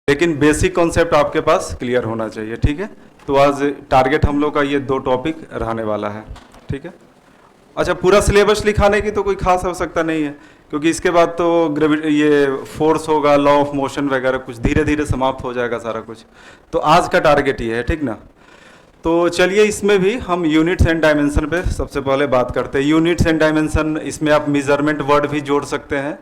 लेकिन basic concept आपके पास clear होना चाहिए, ठीक है। तो आज टारगेट हम लोग का ये 2 टॉपिक रहने वाला है, ठीक है। अच्छा, पूरा सिलेबस लिखाने की तो कोई खास आवश्यकता नहीं है, क्योंकि इसके बाद तो ये फोर्स होगा, लॉ ऑफ मोशन वगैरह कुछ धीरे धीरे समाप्त हो जाएगा सारा कुछ। तो आज का टारगेट ये है, ठीक ना। तो चलिए इसमें भी हम यूनिट्स एंड डायमेंशन पे सबसे पहले बात करते हैं। यूनिट्स एंड डायमेंशन, इसमें आप मेजरमेंट वर्ड भी जोड़ सकते हैं,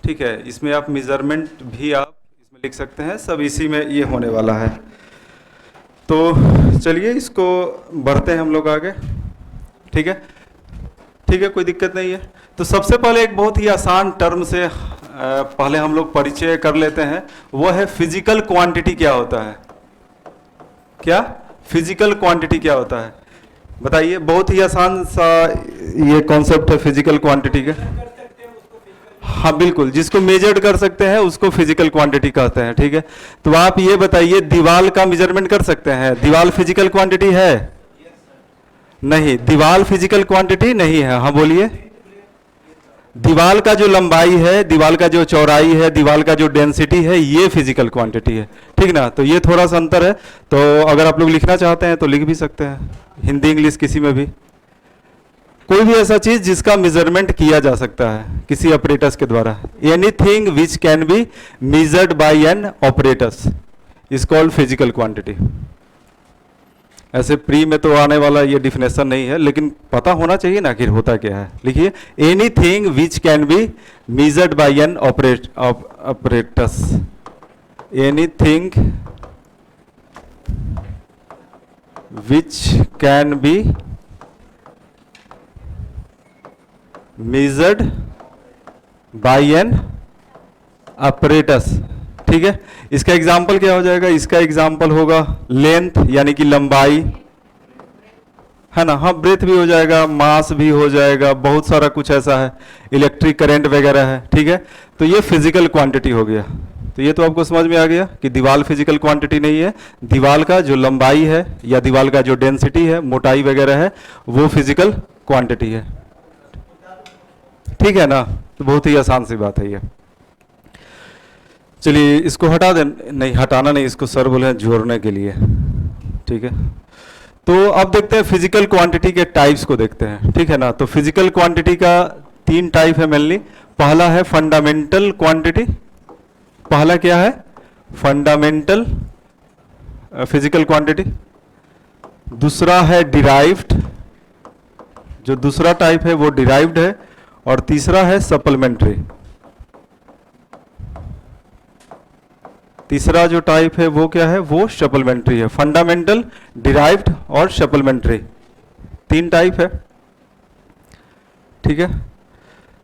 ठीक है। इसमें आप मेजरमेंट भी आप इसमें लिख सकते हैं, सब इसी में ये होने वाला है। तो चलिए इसको बढ़ते हैं हम लोग आगे, ठीक है। ठीक है, कोई दिक्कत नहीं है। तो सबसे पहले एक बहुत ही आसान टर्म से पहले हम लोग परिचय कर लेते हैं, वो है फिजिकल क्वांटिटी क्या होता है। क्या फिजिकल क्वांटिटी क्या होता है, बताइए। बहुत ही आसान सा ये कॉन्सेप्ट है फिजिकल क्वांटिटी का। हाँ बिल्कुल, जिसको मेजर्ड कर सकते हैं उसको फिजिकल क्वांटिटी कहते हैं, ठीक है। तो आप ये बताइए, दीवार का मेजरमेंट कर सकते हैं? दीवार फिजिकल क्वांटिटी है? नहीं, दीवार फिजिकल क्वांटिटी नहीं है। हाँ बोलिए। दीवार का जो लंबाई है, दीवार का जो चौड़ाई है, दीवार का जो डेंसिटी है, ये फिजिकल क्वांटिटी है, ठीक ना। तो ये थोड़ा सा अंतर है। तो अगर आप लोग लिखना चाहते हैं तो लिख भी सकते हैं, हिंदी इंग्लिश किसी में भी। कोई भी ऐसा चीज जिसका मेजरमेंट किया जा सकता है किसी ऑपरेटर्स के द्वारा, anything which can be measured by an operators is called physical quantity. ऐसे प्री में तो आने वाला ये डिफिनेशन नहीं है, लेकिन पता होना चाहिए ना कि होता क्या है। लिखिए, anything which can be measured by an operators, anything which can be measured by an operators, ठीक है। इसका एग्जाम्पल क्या हो जाएगा? इसका एग्जाम्पल होगा लेंथ यानी कि लंबाई, है ना। हाँ, ब्रेथ भी हो जाएगा, मास भी हो जाएगा, बहुत सारा कुछ ऐसा है, इलेक्ट्रिक करंट वगैरह है, ठीक है। तो ये फिजिकल क्वांटिटी हो गया। तो ये तो आपको समझ में आ गया कि दीवार फिजिकल क्वांटिटी नहीं है। दीवार का जो लंबाई है या दीवार का जो डेंसिटी है, मोटाई वगैरह है, वो फिजिकल क्वांटिटी है, ठीक है ना। तो बहुत ही आसान सी बात है ये। चलिए इसको हटा दें, नहीं हटाना नहीं, इसको सर बोले हैं जोड़ने के लिए, ठीक है। तो अब देखते हैं फिजिकल क्वांटिटी के टाइप्स को देखते हैं, ठीक है ना। तो फिजिकल क्वांटिटी का 3 टाइप है मेनली। पहला है फंडामेंटल क्वांटिटी। पहला क्या है? Fundamental physical quantity. दूसरा है डिराइव्ड, जो दूसरा टाइप है वो डिराइव्ड है। और तीसरा है सप्लीमेंट्री। तीसरा जो टाइप है वो क्या है? वो सप्लीमेंट्री है। फंडामेंटल, डिराइव्ड और सप्लीमेंट्री, 3 टाइप है, ठीक है।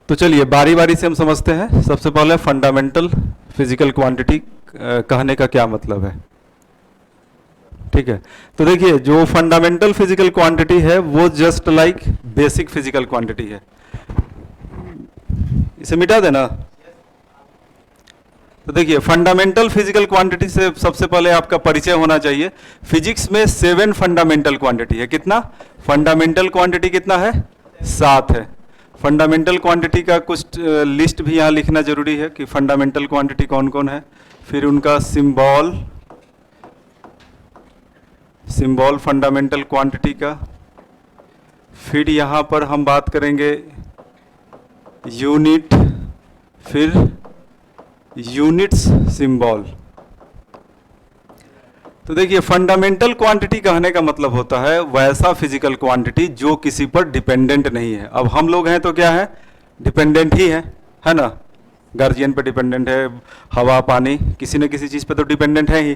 तो चलिए बारी बारी से हम समझते हैं। सबसे पहले फंडामेंटल फिजिकल क्वांटिटी कहने का क्या मतलब है, ठीक है। तो देखिए, जो फंडामेंटल फिजिकल क्वांटिटी है वो just like basic physical quantity है। इसे मिटा देना। तो देखिए, फंडामेंटल फिजिकल क्वांटिटी से सबसे पहले आपका परिचय होना चाहिए। फिजिक्स में 7 फंडामेंटल क्वांटिटी है। कितना फंडामेंटल क्वांटिटी? कितना है? 7 है। फंडामेंटल क्वांटिटी का कुछ लिस्ट भी यहाँ लिखना जरूरी है कि फंडामेंटल क्वांटिटी कौन कौन है, फिर उनका सिंबल फंडामेंटल क्वांटिटी का। फिर यहाँ पर हम बात करेंगे यूनिट, फिर यूनिट्स सिंबल। तो देखिए, फंडामेंटल क्वांटिटी कहने का मतलब होता है वैसा फिजिकल क्वांटिटी जो किसी पर डिपेंडेंट नहीं है। अब हम लोग हैं तो क्या है? डिपेंडेंट ही है ना। गार्जियन पे डिपेंडेंट है, हवा पानी, किसी न किसी चीज़ पे तो डिपेंडेंट है ही।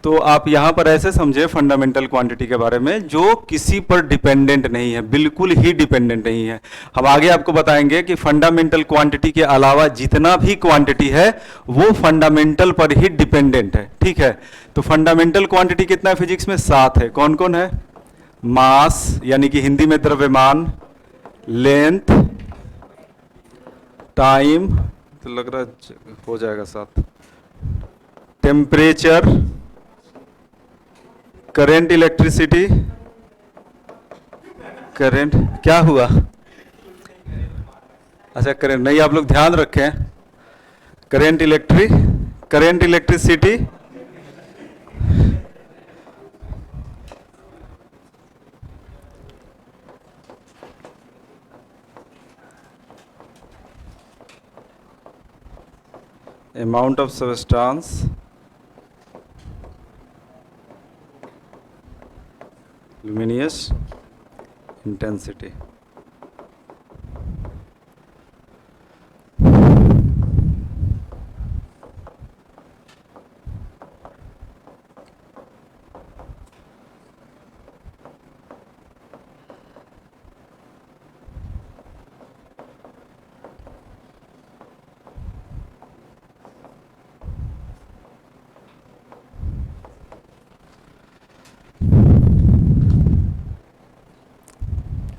तो आप यहाँ पर ऐसे समझे फंडामेंटल क्वांटिटी के बारे में, जो किसी पर डिपेंडेंट नहीं है, बिल्कुल ही डिपेंडेंट नहीं है। हम आगे आपको बताएंगे कि फंडामेंटल क्वांटिटी के अलावा जितना भी क्वांटिटी है वो फंडामेंटल पर ही डिपेंडेंट है, ठीक है। तो फंडामेंटल क्वांटिटी कितना है फिजिक्स में? 7 है। कौन कौन है? मास यानी कि हिंदी में द्रव्यमान, लेंथ, टाइम, तो लग रहा है हो जाएगा 7, टेम्परेचर, करंट, इलेक्ट्रिसिटी, करंट क्या हुआ? अच्छा करंट नहीं, आप लोग ध्यान रखें, current electricity amount of substance luminous intensity.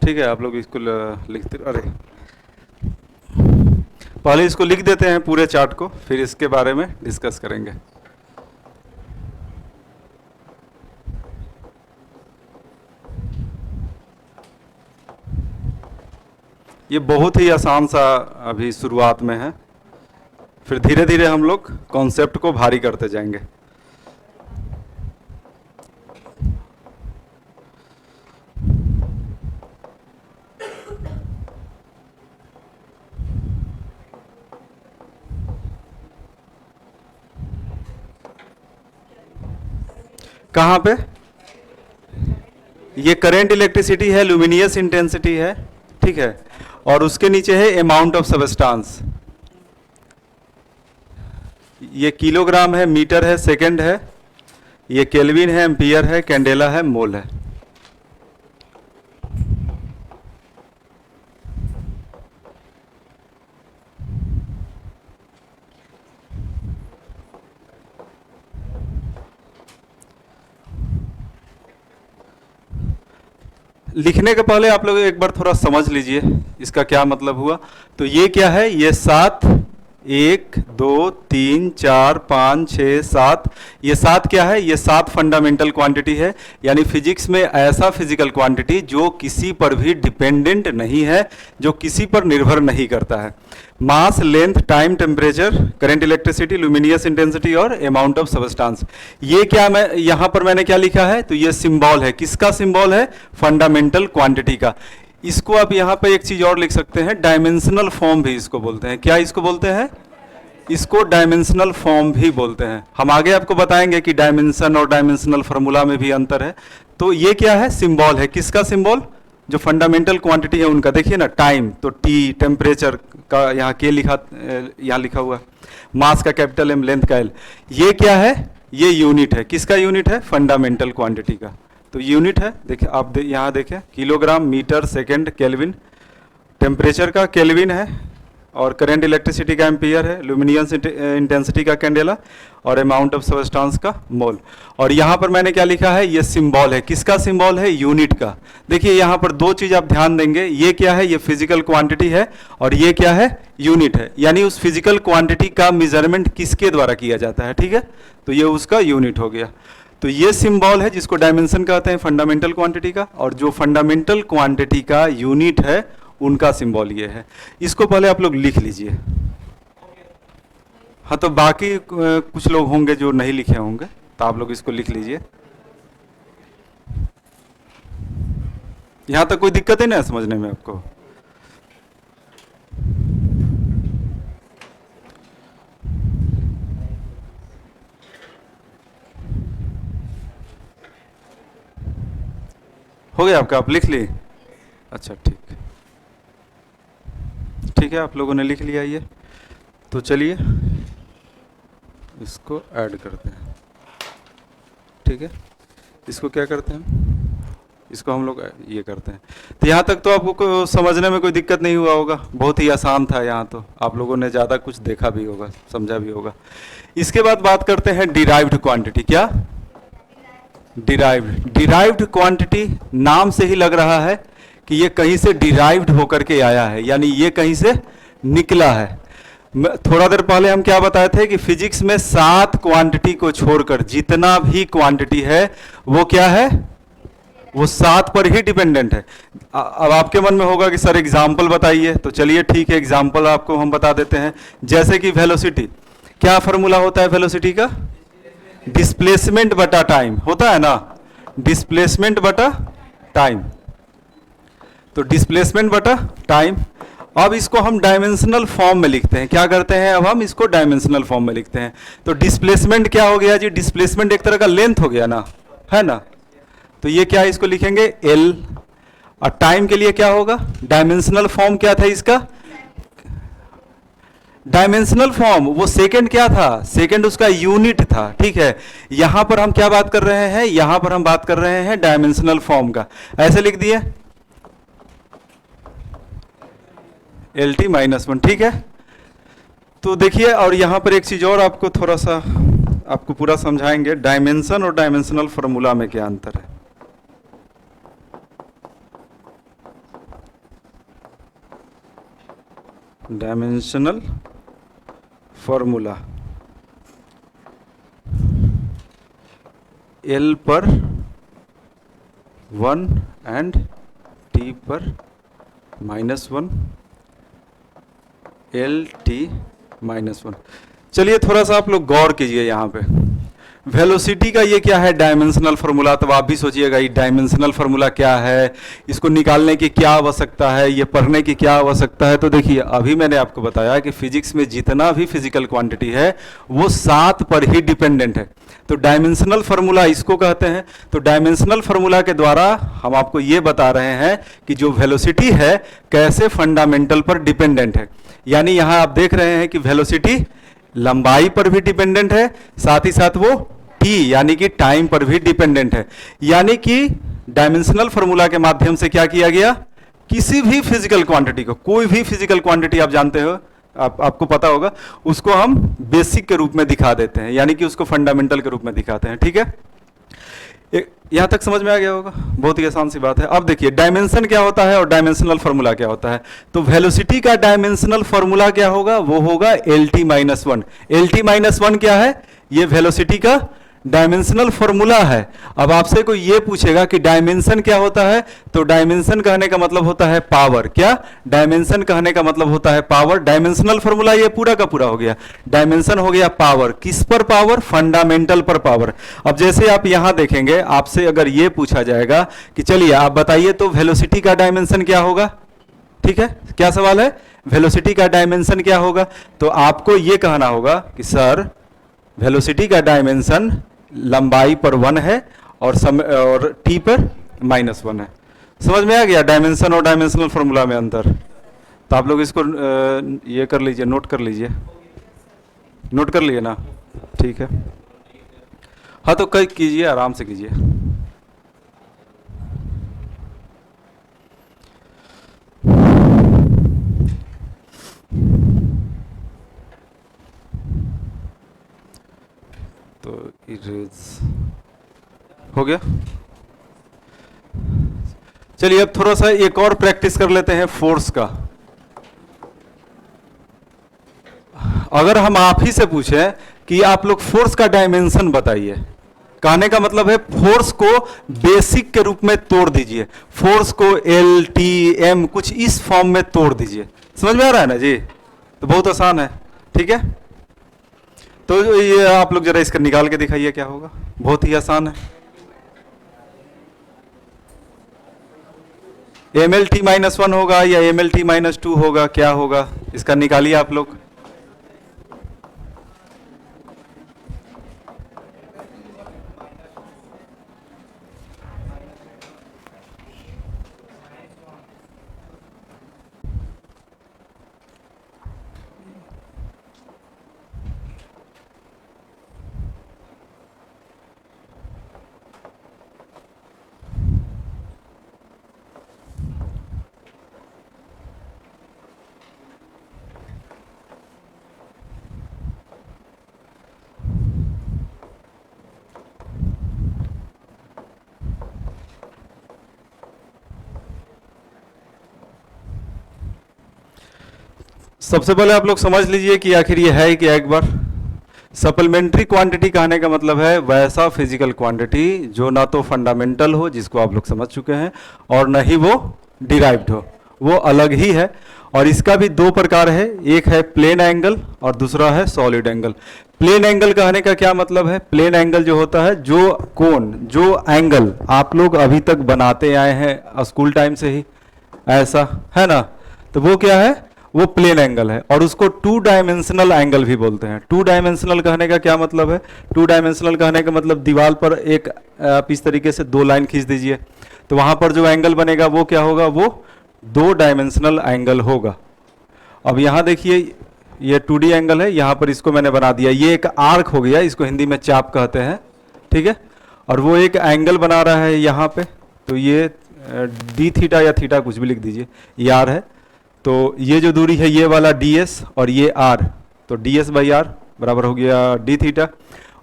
ठीक है, आप लोग इसको लिखते, अरे पहले इसको लिख देते हैं पूरे चार्ट को, फिर इसके बारे में डिस्कस करेंगे। ये बहुत ही आसान सा अभी शुरुआत में है, फिर धीरे धीरे हम लोग कॉन्सेप्ट को भारी करते जाएंगे। कहाँ पे? ये करंट इलेक्ट्रिसिटी है, लुमिनियस इंटेंसिटी है, ठीक है, और उसके नीचे है अमाउंट ऑफ सबस्टांस। ये किलोग्राम है, मीटर है, सेकंड है, ये केल्विन है, एम्पियर है, कैंडेला है, मोल है। लिखने के पहले आप लोग एक बार थोड़ा समझ लीजिए इसका क्या मतलब हुआ। तो ये क्या है? ये 7, 1, 2, 3, 4, 5, 6, 7, ये 7 क्या है? ये 7 फंडामेंटल क्वांटिटी है, यानी फिजिक्स में ऐसा फिजिकल क्वांटिटी जो किसी पर भी डिपेंडेंट नहीं है, जो किसी पर निर्भर नहीं करता है। Mass, length, time, temperature, current electricity, luminous intensity और अमाउंट ऑफ सबस्टांस। ये क्या, मैं यहाँ पर मैंने क्या लिखा है? तो ये सिंबल है, किसका सिंबल है? फंडामेंटल क्वांटिटी का। इसको आप यहाँ पे एक चीज और लिख सकते हैं, डायमेंशनल फॉर्म भी इसको बोलते हैं। क्या इसको बोलते हैं? इसको डायमेंशनल फॉर्म भी बोलते हैं। हम आगे आपको बताएंगे कि डायमेंशन और डायमेंशनल फार्मूला में भी अंतर है। तो ये क्या है? सिंबल है, किसका सिंबल? जो फंडामेंटल क्वांटिटी है उनका। देखिए ना, टाइम तो टी, टेम्परेचर का यहाँ के लिखा, यहाँ लिखा हुआ, मास का कैपिटल एम, लेंथ का एल। ये क्या है? ये यूनिट है, किसका यूनिट है? फंडामेंटल क्वांटिटी का। तो यूनिट है, देखिए आप यहाँ देखें, kilogram, metre, second, kelvin, temperature का केल्विन है, और करंट इलेक्ट्रिसिटी का एम्पियर है, लुमिनियस इंटेंसिटी का कैंडेला, और अमाउंट ऑफ सबस्टांस का मोल। और यहाँ पर मैंने क्या लिखा है? ये सिंबल है, किसका सिंबल है? यूनिट का। देखिए यहाँ पर दो चीज आप ध्यान देंगे, ये क्या है? ये फिजिकल क्वांटिटी है, और ये क्या है? यूनिट है। यानी उस फिजिकल क्वांटिटी का मेजरमेंट किसके द्वारा किया जाता है, ठीक है? तो ये उसका यूनिट हो गया। तो ये सिंबल है जिसको डायमेंशन कहते हैं, फंडामेंटल क्वांटिटी का, और जो फंडामेंटल क्वांटिटी का यूनिट है उनका सिंबल ये है। इसको पहले आप लोग लिख लीजिए। हाँ, तो बाकी कुछ लोग होंगे जो नहीं लिखे होंगे, तो आप लोग इसको लिख लीजिए। यहां तक कोई दिक्कत है ना समझने में आपको? हो गया आपका? आप लिख लिए? अच्छा, ठीक है, आप लोगों ने लिख लिया ये। तो चलिए इसको ऐड करते हैं, ठीक है? इसको क्या करते हैं? इसको हम लोग ये करते हैं। तो यहाँ तक तो आपको समझने में कोई दिक्कत नहीं हुआ होगा, बहुत ही आसान था। यहाँ तो आप लोगों ने ज़्यादा कुछ देखा भी होगा, समझा भी होगा। इसके बाद बात करते हैं डिराइव्ड क्वांटिटी। क्या? डिराइव्ड क्वांटिटी नाम से ही लग रहा है कि ये कहीं से डिराइव्ड होकर के आया है, यानी ये कहीं से निकला है। थोड़ा देर पहले हम क्या बताए थे कि फिजिक्स में 7 क्वांटिटी को छोड़कर जितना भी क्वांटिटी है वो क्या है? वो 7 पर ही डिपेंडेंट है। अब आपके मन में होगा कि सर एग्जाम्पल बताइए, तो चलिए ठीक है, एग्जाम्पल आपको हम बता देते हैं। जैसे कि वेलोसिटी, क्या फॉर्मूला होता है वेलोसिटी का? डिस्प्लेसमेंट बटा टाइम होता है ना, डिस्प्लेसमेंट बटा टाइम। तो डिस्प्लेसमेंट बटा टाइम। अब इसको हम डायमेंशनल फॉर्म में लिखते हैं। क्या करते हैं, अब हम इसको डायमेंशनल फॉर्म में लिखते हैं। तो डिस्प्लेसमेंट क्या हो गया जी? डिस्प्लेसमेंट एक तरह का लेंथ हो गया ना, है ना। तो ये क्या है, इसको लिखेंगे एल। और टाइम के लिए क्या होगा? डायमेंशनल फॉर्म क्या था इसका? डायमेंशनल फॉर्म वो सेकंड क्या था? सेकंड उसका यूनिट था, ठीक है। यहां पर हम क्या बात कर रहे हैं? यहां पर हम बात कर रहे हैं डायमेंशनल फॉर्म का। ऐसे लिख दिए एल टी माइनस वन, ठीक है। तो देखिए, और यहां पर एक चीज और आपको थोड़ा सा आपको पूरा समझाएंगे, डायमेंशन और डायमेंशनल फॉर्मूला में क्या अंतर है। डायमेंशनल फॉर्मूला एल पर 1 एंड टी पर -1, एल टी -1। चलिए थोड़ा सा आप लोग गौर कीजिए यहाँ पे, वेलोसिटी का ये क्या है? Dimensional formula. तब आप भी सोचिएगा ये डायमेंशनल फार्मूला क्या है, इसको निकालने की क्या आवश्यकता है, ये पढ़ने की क्या आवश्यकता है। तो देखिए, अभी मैंने आपको बताया कि फिजिक्स में जितना भी फिजिकल क्वांटिटी है वो 7 पर ही डिपेंडेंट है। तो डायमेंशनल फार्मूला इसको कहते हैं। तो डायमेंशनल फार्मूला के द्वारा हम आपको ये बता रहे हैं कि जो वेलोसिटी है कैसे फंडामेंटल पर डिपेंडेंट है। यानी यहां आप देख रहे हैं कि वेलोसिटी लंबाई पर भी डिपेंडेंट है, साथ ही साथ वो टी यानी कि टाइम पर भी डिपेंडेंट है। यानी कि डायमेंशनल फार्मूला के माध्यम से क्या किया गया? किसी भी फिजिकल क्वांटिटी को, कोई भी फिजिकल क्वांटिटी आप जानते हो, आपको पता होगा, उसको हम बेसिक के रूप में दिखा देते हैं, यानी कि उसको फंडामेंटल के रूप में दिखाते हैं, ठीक है। यहां तक समझ में आ गया होगा, बहुत ही आसान सी बात है। अब देखिए डायमेंशन क्या होता है और डायमेंशनल फार्मूला क्या होता है। तो वेलोसिटी का डायमेंशनल फार्मूला क्या होगा? वो होगा एल टी -1। एल टी -1 क्या है? ये वेलोसिटी का डायमेंशनल फार्मूला है। अब आपसे कोई ये पूछेगा कि डायमेंशन क्या होता है, तो डायमेंशन कहने का मतलब होता है पावर। क्या? डायमेंशन कहने का मतलब होता है पावर। डायमेंशनल फार्मूला ये पूरा का पूरा हो गया। डायमेंशन हो गया पावर। किस पर पावर? फंडामेंटल पर पावर। अब जैसे आप यहां देखेंगे, आपसे अगर ये पूछा जाएगा कि चलिए आप बताइए तो वेलोसिटी का डायमेंशन क्या होगा, ठीक है। क्या सवाल है? वेलोसिटी का डायमेंशन क्या होगा? तो आपको ये कहना होगा कि सर वेलोसिटी का डायमेंशन लंबाई पर 1 है और टी पर -1 है। समझ में आ गया डायमेंशन और डायमेंशनल फार्मूला में अंतर। तो आप लोग इसको ये कर लीजिए, नोट कर लीजिए। नोट कर लिए ना? ठीक है। हाँ तो कई कीजिए, आराम से कीजिए। तो इरेज हो गया। चलिए अब थोड़ा सा एक और प्रैक्टिस कर लेते हैं फोर्स का। अगर हम आप ही से पूछें कि आप लोग फोर्स का डायमेंशन बताइए, कहने का मतलब है फोर्स को बेसिक के रूप में तोड़ दीजिए। फोर्स को एल टी एम कुछ इस फॉर्म में तोड़ दीजिए। समझ में आ रहा है ना जी? तो बहुत आसान है, ठीक है। तो ये आप लोग जरा इसका निकाल के दिखाइए क्या होगा। बहुत ही आसान है। एम एल टी -1 होगा या एम एल टी -2 होगा, क्या होगा इसका निकालिए आप लोग। सबसे पहले आप लोग समझ लीजिए कि आखिर ये है क्या। एक बार सप्लीमेंट्री क्वांटिटी कहने का मतलब है वैसा फिजिकल क्वांटिटी जो ना तो फंडामेंटल हो, जिसको आप लोग समझ चुके हैं, और न ही वो डिराइव्ड हो। वो अलग ही है। और इसका भी दो प्रकार है, एक है प्लेन एंगल और दूसरा है सॉलिड एंगल। प्लेन एंगल कहने का क्या मतलब है? प्लेन एंगल जो होता है, जो कोण, जो एंगल आप लोग अभी तक बनाते आए हैं स्कूल टाइम से ही, ऐसा है ना, तो वो क्या है? वो प्लेन एंगल है। और उसको टू डायमेंशनल एंगल भी बोलते हैं। टू डायमेंशनल कहने का क्या मतलब है? टू डायमेंशनल कहने का मतलब दीवार पर एक आप इस तरीके से दो लाइन खींच दीजिए, तो वहां पर जो एंगल बनेगा वो क्या होगा? वो दो डायमेंशनल एंगल होगा। अब यहाँ देखिए, ये 2D एंगल है, यहाँ पर इसको मैंने बना दिया, ये एक आर्क हो गया, इसको हिंदी में चाप कहते हैं, ठीक है। और वो एक एंगल बना रहा है यहाँ पे, तो ये डी थीटा या थीटा कुछ भी लिख दीजिए, ये आर है। तो ये जो दूरी है ये वाला डी एस और ये आर, तो डी एस बाई आर बराबर हो गया डी थीटा।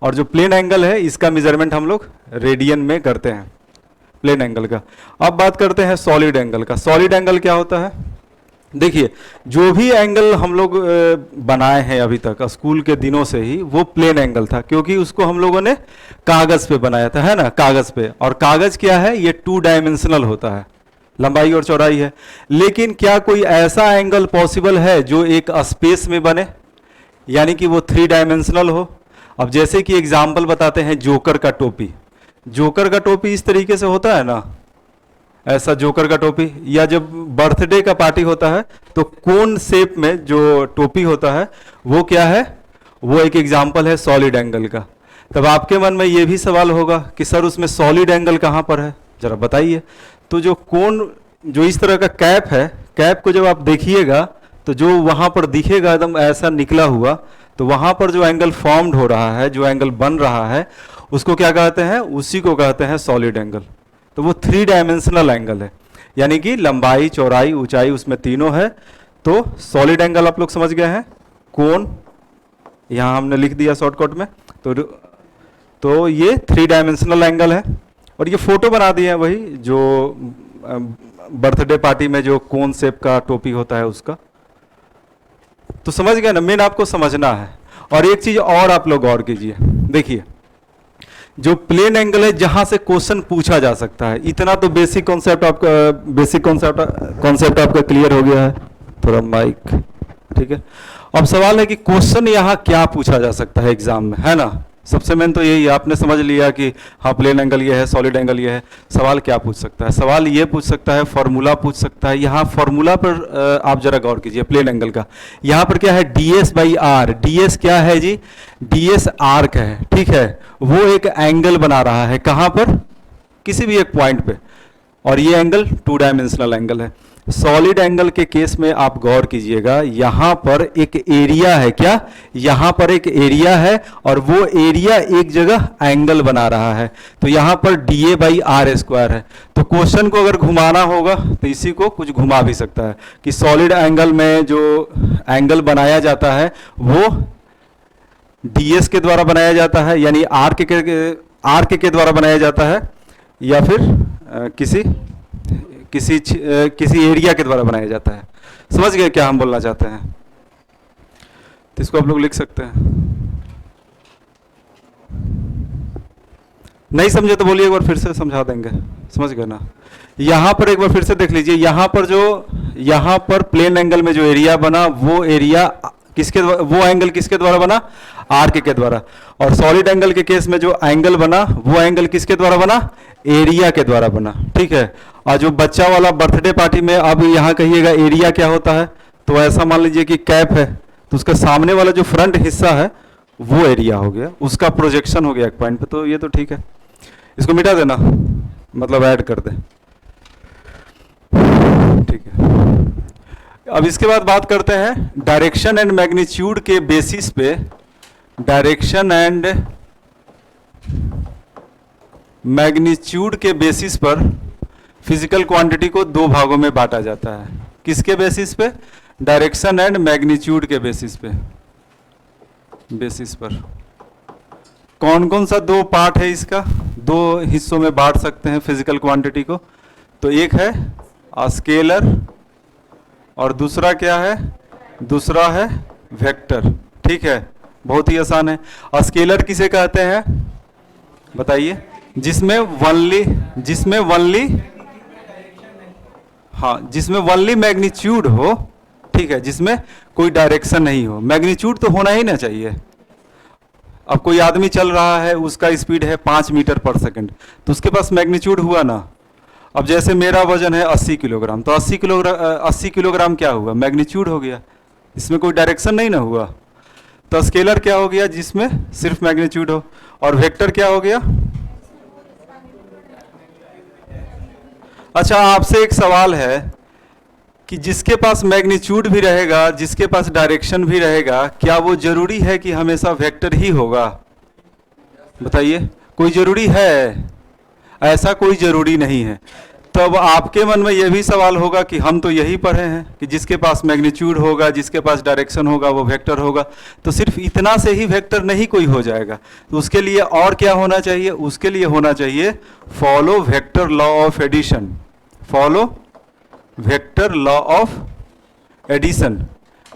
और जो प्लेन एंगल है इसका मेजरमेंट हम लोग रेडियन में करते हैं, प्लेन एंगल का। अब बात करते हैं सॉलिड एंगल का। सॉलिड एंगल क्या होता है? देखिए, जो भी एंगल हम लोग बनाए हैं अभी तक स्कूल के दिनों से ही, वो प्लेन एंगल था, क्योंकि उसको हम लोगों ने कागज पे बनाया था, है ना, कागज पे। और कागज क्या है? ये टू डायमेंशनल होता है, लंबाई और चौड़ाई है। लेकिन क्या कोई ऐसा एंगल पॉसिबल है जो एक स्पेस में बने, यानी कि वो थ्री डायमेंशनल हो? अब जैसे कि एग्जाम्पल बताते हैं, जोकर का टोपी। जोकर का टोपी इस तरीके से होता है ना, ऐसा जोकर का टोपी। या जब बर्थडे का पार्टी होता है तो कोन शेप में जो टोपी होता है वो क्या है? वो एक एग्जाम्पल है सॉलिड एंगल का। तब आपके मन में ये भी सवाल होगा कि सर उसमें सॉलिड एंगल कहाँ पर है, जरा बताइए। तो जो कोन, जो इस तरह का कैप है, कैप को जब आप देखिएगा तो जो वहाँ पर दिखेगा एकदम ऐसा निकला हुआ, तो वहाँ पर जो एंगल फॉर्म्ड हो रहा है, जो एंगल बन रहा है, उसको क्या कहते हैं? उसी को कहते हैं सॉलिड एंगल। तो वो थ्री डायमेंशनल एंगल है, यानी कि लंबाई, चौड़ाई, ऊंचाई उसमें तीनों है। तो सॉलिड एंगल आप लोग समझ गए हैं, कोण यहाँ हमने लिख दिया शॉर्टकट में। तो ये थ्री डायमेंशनल एंगल है। और ये फोटो बना दिए हैं वही जो बर्थडे पार्टी में जो कोन शेप का टोपी होता है उसका। तो समझ गए ना, मेन आपको समझना है। और एक चीज और आप लोग गौर कीजिए, देखिए, जो प्लेन एंगल है जहां से क्वेश्चन पूछा जा सकता है, इतना तो बेसिक कॉन्सेप्ट आपका क्लियर हो गया है। थोड़ा माइक, ठीक है। अब सवाल है कि क्वेश्चन यहाँ क्या पूछा जा सकता है एग्जाम में, है ना। सबसे मेन तो यही, आपने समझ लिया कि हाँ प्लेन एंगल ये है, सॉलिड एंगल ये है। सवाल क्या पूछ सकता है? सवाल ये पूछ सकता है, फॉर्मूला पूछ सकता है। यहाँ फॉर्मूला पर आप जरा गौर कीजिए, प्लेन एंगल का। यहाँ पर क्या है? D S by R. D S क्या है जी? डी एस आर्क है, ठीक है। वो एक एंगल बना रहा है, कहाँ पर? किसी भी एक पॉइंट पे। और ये एंगल टू डायमेंशनल एंगल है। सॉलिड एंगल के केस में आप गौर कीजिएगा, यहां पर एक एरिया है, क्या? यहां पर एक एरिया है और वो एरिया एक जगह एंगल बना रहा है। तो यहां पर D A by R square है। तो क्वेश्चन को अगर घुमाना होगा तो इसी को कुछ घुमा भी सकता है कि सॉलिड एंगल में जो एंगल बनाया जाता है वो डी एस के द्वारा बनाया जाता है, यानी आर्क के द्वारा बनाया जाता है, या फिर किसी एरिया के द्वारा बनाया जाता है। समझ गए क्या हम बोलना चाहते हैं? तो इसको आप लोग लिख सकते हैं। नहीं समझे तो बोलिए, एक बार फिर से समझा देंगे। समझ गए ना? यहां पर एक बार फिर से देख लीजिए, यहां पर प्लेन एंगल में जो एरिया बना, वो एरिया वो एंगल किसके द्वारा बना? आर्क के द्वारा। और सॉलिड एंगल के केस में जो एंगल बना, वो एंगल किसके द्वारा बना? एरिया के द्वारा बना, ठीक है। और जो बच्चा वाला बर्थडे पार्टी में, अब यहाँ कहिएगा एरिया क्या होता है, तो ऐसा मान लीजिए कि कैप है, तो उसका सामने वाला जो फ्रंट हिस्सा है वो एरिया हो गया, उसका प्रोजेक्शन हो गया एक पॉइंट पे। तो ये तो ठीक है, इसको मिटा देना, मतलब ऐड कर दे, ठीक है। अब इसके बाद बात करते हैं डायरेक्शन एंड मैग्नीट्यूड के बेसिस पे। डायरेक्शन एंड मैग्नीट्यूड के बेसिस पर फिजिकल क्वांटिटी को दो भागों में बांटा जाता है। किसके बेसिस पे? डायरेक्शन एंड मैग्नीट्यूड के बेसिस पर। कौन कौन सा दो पार्ट है इसका? दो हिस्सों में बांट सकते हैं फिजिकल क्वांटिटी को। तो एक है स्केलर और दूसरा क्या है? दूसरा है वेक्टर, ठीक है। बहुत ही आसान है। स्केलर किसे कहते हैं जिसमें वनली हाँ, जिसमें ओनली मैग्नीट्यूड हो, ठीक है, जिसमें कोई डायरेक्शन नहीं हो। मैग्नीट्यूड तो होना ही ना चाहिए। अब कोई आदमी चल रहा है, उसका स्पीड है 5 मीटर पर सेकंड, तो उसके पास मैग्नीट्यूड हुआ ना। अब जैसे मेरा वजन है 80 किलोग्राम, तो 80 किलोग्राम क्या हुआ, मैग्नीट्यूड हो गया, इसमें कोई डायरेक्शन नहीं ना हुआ। तो स्केलर क्या हो गया, जिसमें सिर्फ मैग्नीट्यूड हो। और वेक्टर क्या हो गया। अच्छा, आपसे एक सवाल है कि जिसके पास मैग्नीट्यूड भी रहेगा, जिसके पास डायरेक्शन भी रहेगा, क्या वो जरूरी है कि हमेशा वेक्टर ही होगा? बताइए, कोई जरूरी है? ऐसा कोई जरूरी नहीं है। तो अब आपके मन में यह भी सवाल होगा कि हम तो यही पढ़े हैं कि जिसके पास मैग्नीट्यूड होगा, जिसके पास डायरेक्शन होगा, वो वेक्टर होगा। तो सिर्फ इतना से ही वेक्टर नहीं कोई हो जाएगा, तो उसके लिए और क्या होना चाहिए? उसके लिए होना चाहिए follow vector law of addition. Follow vector law of addition.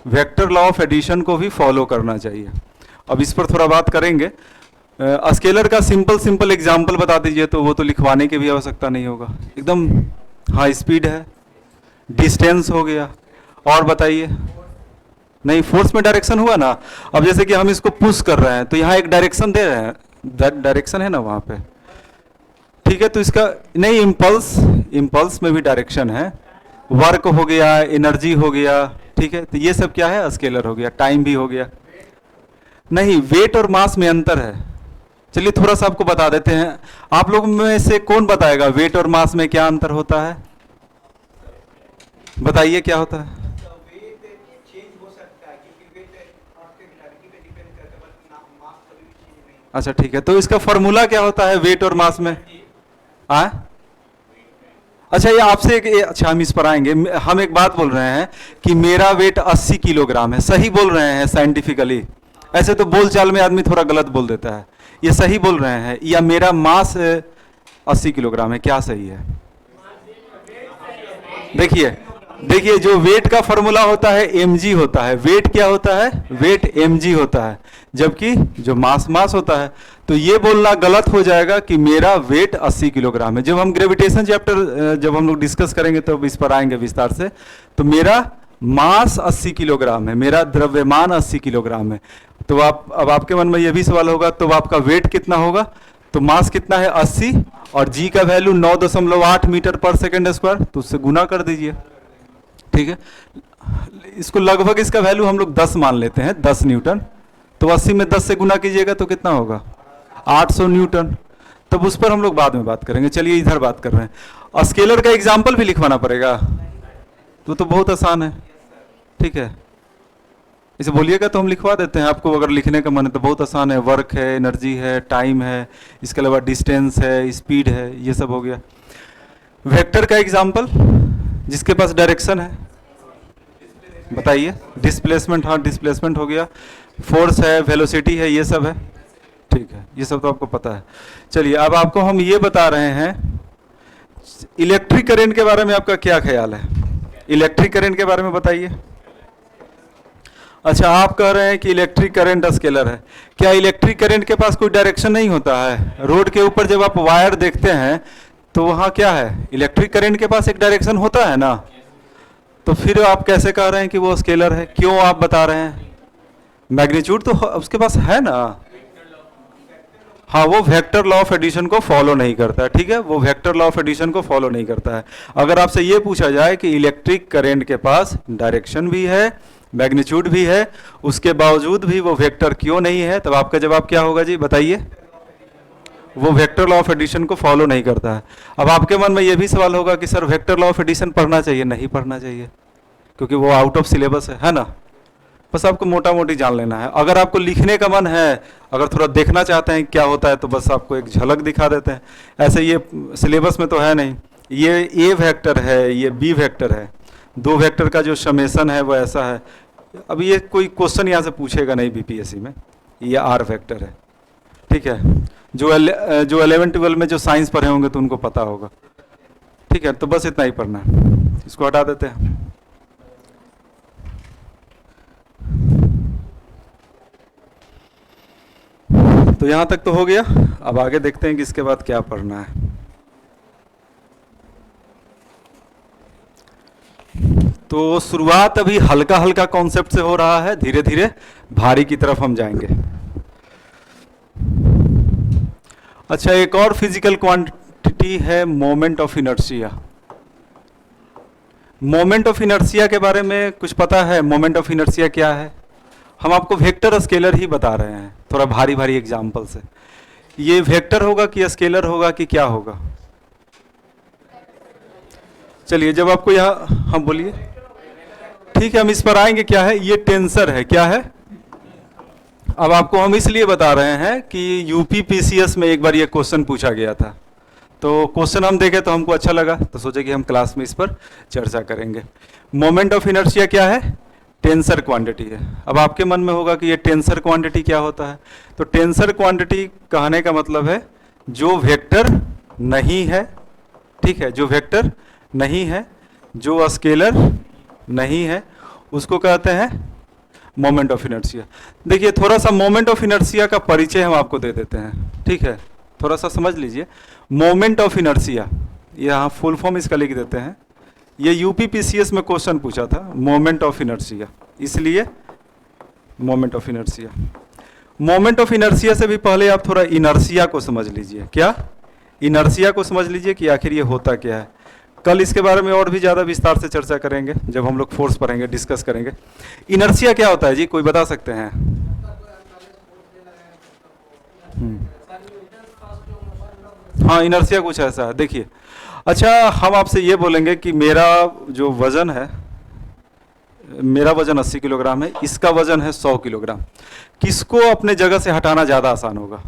Vector law of addition को भी फॉलो करना चाहिए। अब इस पर थोड़ा बात करेंगे। स्केलर का सिंपल एग्जाम्पल बता दीजिए, तो वो तो लिखवाने की भी आवश्यकता नहीं होगा, एकदम। हाँ, स्पीड है, डिस्टेंस हो गया, और बताइए। नहीं, फोर्स में डायरेक्शन हुआ ना। अब जैसे कि हम इसको पुश कर रहे हैं, तो यहाँ एक डायरेक्शन दे रहे हैं, डायरेक्शन है ना वहाँ पे, ठीक है। तो इसका नहीं, इम्पल्स में भी डायरेक्शन है, वर्क हो गया, एनर्जी हो गया, ठीक है। तो ये सब क्या है, स्केलर हो गया, टाइम भी हो गया। नहीं, वेट और मास में अंतर है। चलिए थोड़ा सा आपको बता देते हैं। आप लोग में से कौन बताएगा वेट और मास में क्या अंतर होता है? बताइए क्या होता है। अच्छा, ठीक है। तो इसका फॉर्मूला क्या होता है वेट और मास में? अच्छा, ये आपसे अच्छा, हम इस पर आएंगे। हम एक बात बोल रहे हैं कि मेरा वेट 80 किलोग्राम है, सही बोल रहे हैं साइंटिफिकली। ऐसे तो बोलचाल में आदमी थोड़ा गलत बोल देता है। ये सही बोल रहे हैं, या मेरा मास 80 किलोग्राम है, क्या सही है? देखिए, जो वेट का फॉर्मूला होता है mg होता है। वेट क्या होता है? वेट mg होता है, जबकि जो मास होता है। तो ये बोलना गलत हो जाएगा कि मेरा वेट 80 किलोग्राम है। जब हम ग्रेविटेशन चैप्टर जब हम लोग डिस्कस करेंगे तो इस पर आएंगे विस्तार से। तो मेरा मास 80 किलोग्राम है, मेरा द्रव्यमान 80 किलोग्राम है। तो अब आपके मन में यह भी सवाल होगा, तो आपका वेट कितना होगा? तो मास कितना है? 80, और जी का वैल्यू 9.8 मीटर पर सेकेंड स्क्वायर, तो उससे गुना कर दीजिए, ठीक है। इसको लगभग इसका वैल्यू हम लोग 10 मान लेते हैं, 10 न्यूटन। तो 80 में 10 से गुना कीजिएगा तो कितना होगा? 800 न्यूटन। तब उस पर हम लोग बाद में बात करेंगे। चलिए इधर बात कर रहे हैं। स्केलर का एग्जाम्पल भी लिखवाना पड़ेगा, तो बहुत आसान है, ठीक है। इसे बोलिएगा तो हम लिखवा देते हैं आपको, अगर लिखने का मन है तो। बहुत आसान है, वर्क है, एनर्जी है, टाइम है, इसके अलावा डिस्टेंस है, स्पीड है, ये सब हो गया। वेक्टर का एग्जाम्पल, जिसके पास डायरेक्शन है, बताइए। डिस्प्लेसमेंट, हाँ डिस्प्लेसमेंट हो गया। फोर्स है, वेलोसिटी है, ये सब है, ठीक है। ये सब तो आपको पता है। चलिए अब आपको हम ये बता रहे हैं, इलेक्ट्रिक करंट के बारे में आपका क्या ख्याल है? इलेक्ट्रिक करंट के बारे में बताइए। अच्छा, आप कह रहे हैं कि इलेक्ट्रिक करंट स्केलर है। क्या इलेक्ट्रिक करंट के पास कोई डायरेक्शन नहीं होता है? रोड के ऊपर जब आप वायर देखते हैं तो वहाँ क्या है? इलेक्ट्रिक करंट के पास एक डायरेक्शन होता है ना। तो फिर आप कैसे कह रहे हैं कि वो स्केलर है? क्यों आप बता रहे हैं? मैग्नीट्यूड तो उसके पास है ना। हाँ, वो वेक्टर लॉ ऑफ एडिशन को फॉलो नहीं करता है, ठीक है। वो वेक्टर लॉ ऑफ एडिशन को फॉलो नहीं करता है। अगर आपसे ये पूछा जाए कि इलेक्ट्रिक करंट के पास डायरेक्शन भी है, मैग्नीट्यूड भी है, उसके बावजूद भी वो वेक्टर क्यों नहीं है, तब आपका जवाब क्या होगा जी? बताइए। वो वेक्टर लॉ ऑफ एडिशन को फॉलो नहीं करता है। अब आपके मन में ये भी सवाल होगा कि sir vector law of addition पढ़ना चाहिए? नहीं पढ़ना चाहिए, क्योंकि वो आउट ऑफ सिलेबस है ना। बस आपको मोटा मोटी जान लेना है। अगर आपको लिखने का मन है, अगर थोड़ा देखना चाहते हैं क्या होता है, तो बस आपको एक झलक दिखा देते हैं। ऐसे ये सिलेबस में तो है नहीं। ये ए वेक्टर है, ये बी वेक्टर है, दो वेक्टर का जो समेसन है वो ऐसा है। अब ये कोई क्वेश्चन यहाँ से पूछेगा नहीं बीपीएससी में। ये आर वेक्टर है, ठीक है। जो 11-12 में जो साइंस पढ़े होंगे तो उनको पता होगा, ठीक है। तो बस इतना ही पढ़ना है, इसको हटा देते हैं। तो यहाँ तक तो हो गया। अब आगे देखते हैं कि इसके बाद क्या पढ़ना है। तो शुरुआत अभी हल्का हल्का कॉन्सेप्ट से हो रहा है, धीरे धीरे भारी की तरफ हम जाएंगे। अच्छा, एक और फिजिकल क्वांटिटी है moment of inertia. Moment of inertia के बारे में कुछ पता है? मोमेंट ऑफ इनर्शिया क्या है? हम आपको वेक्टर स्केलर ही बता रहे हैं, थोड़ा भारी भारी एग्जाम्पल से। ये वेक्टर होगा कि स्केलर होगा कि क्या होगा? चलिए, जब आपको यहाँ, हम बोलिए, ठीक है, हम इस पर आएंगे। क्या है ये? टेंसर है। क्या है? अब आपको हम इसलिए बता रहे हैं कि यूपी पीसीएस में एक बार ये क्वेश्चन पूछा गया था, तो क्वेश्चन हम देखे तो हमको अच्छा लगा, तो सोचे कि हम क्लास में इस पर चर्चा करेंगे। मोमेंट ऑफ इनर्शिया क्या है? टेंसर क्वांटिटी है। अब आपके मन में होगा कि ये टेंसर क्वांटिटी क्या होता है? तो टेंसर क्वांटिटी कहने का मतलब है जो वेक्टर नहीं है, ठीक है, जो वेक्टर नहीं है, जो स्केलर नहीं है, उसको कहते हैं मोमेंट ऑफ इनर्शिया। देखिए, थोड़ा सा मोमेंट ऑफ इनर्शिया का परिचय हम आपको दे देते हैं, ठीक है, थोड़ा सा समझ लीजिए। मोमेंट ऑफ इनर्शिया, यहाँ फुल फॉर्म इसका लिख देते हैं। ये यूपी पीसीएस में क्वेश्चन पूछा था, मोमेंट ऑफ इनर्शिया, इसलिए moment of inertia. Moment of inertia से भी पहले आप थोड़ा इनर्शिया को समझ लीजिए। क्या? इनर्शिया को समझ लीजिए कि आखिर ये होता क्या है। कल इसके बारे में और भी ज़्यादा विस्तार से चर्चा करेंगे जब हम लोग फोर्स पढ़ेंगे, डिस्कस करेंगे। इनर्शिया क्या होता है जी, कोई बता सकते हैं? हाँ, इनर्शिया कुछ ऐसा है, देखिए। अच्छा, हम आपसे ये बोलेंगे कि मेरा जो वज़न है, मेरा वज़न 80 किलोग्राम है, इसका वज़न है 100 किलोग्राम। किसको अपने जगह से हटाना ज़्यादा आसान होगा?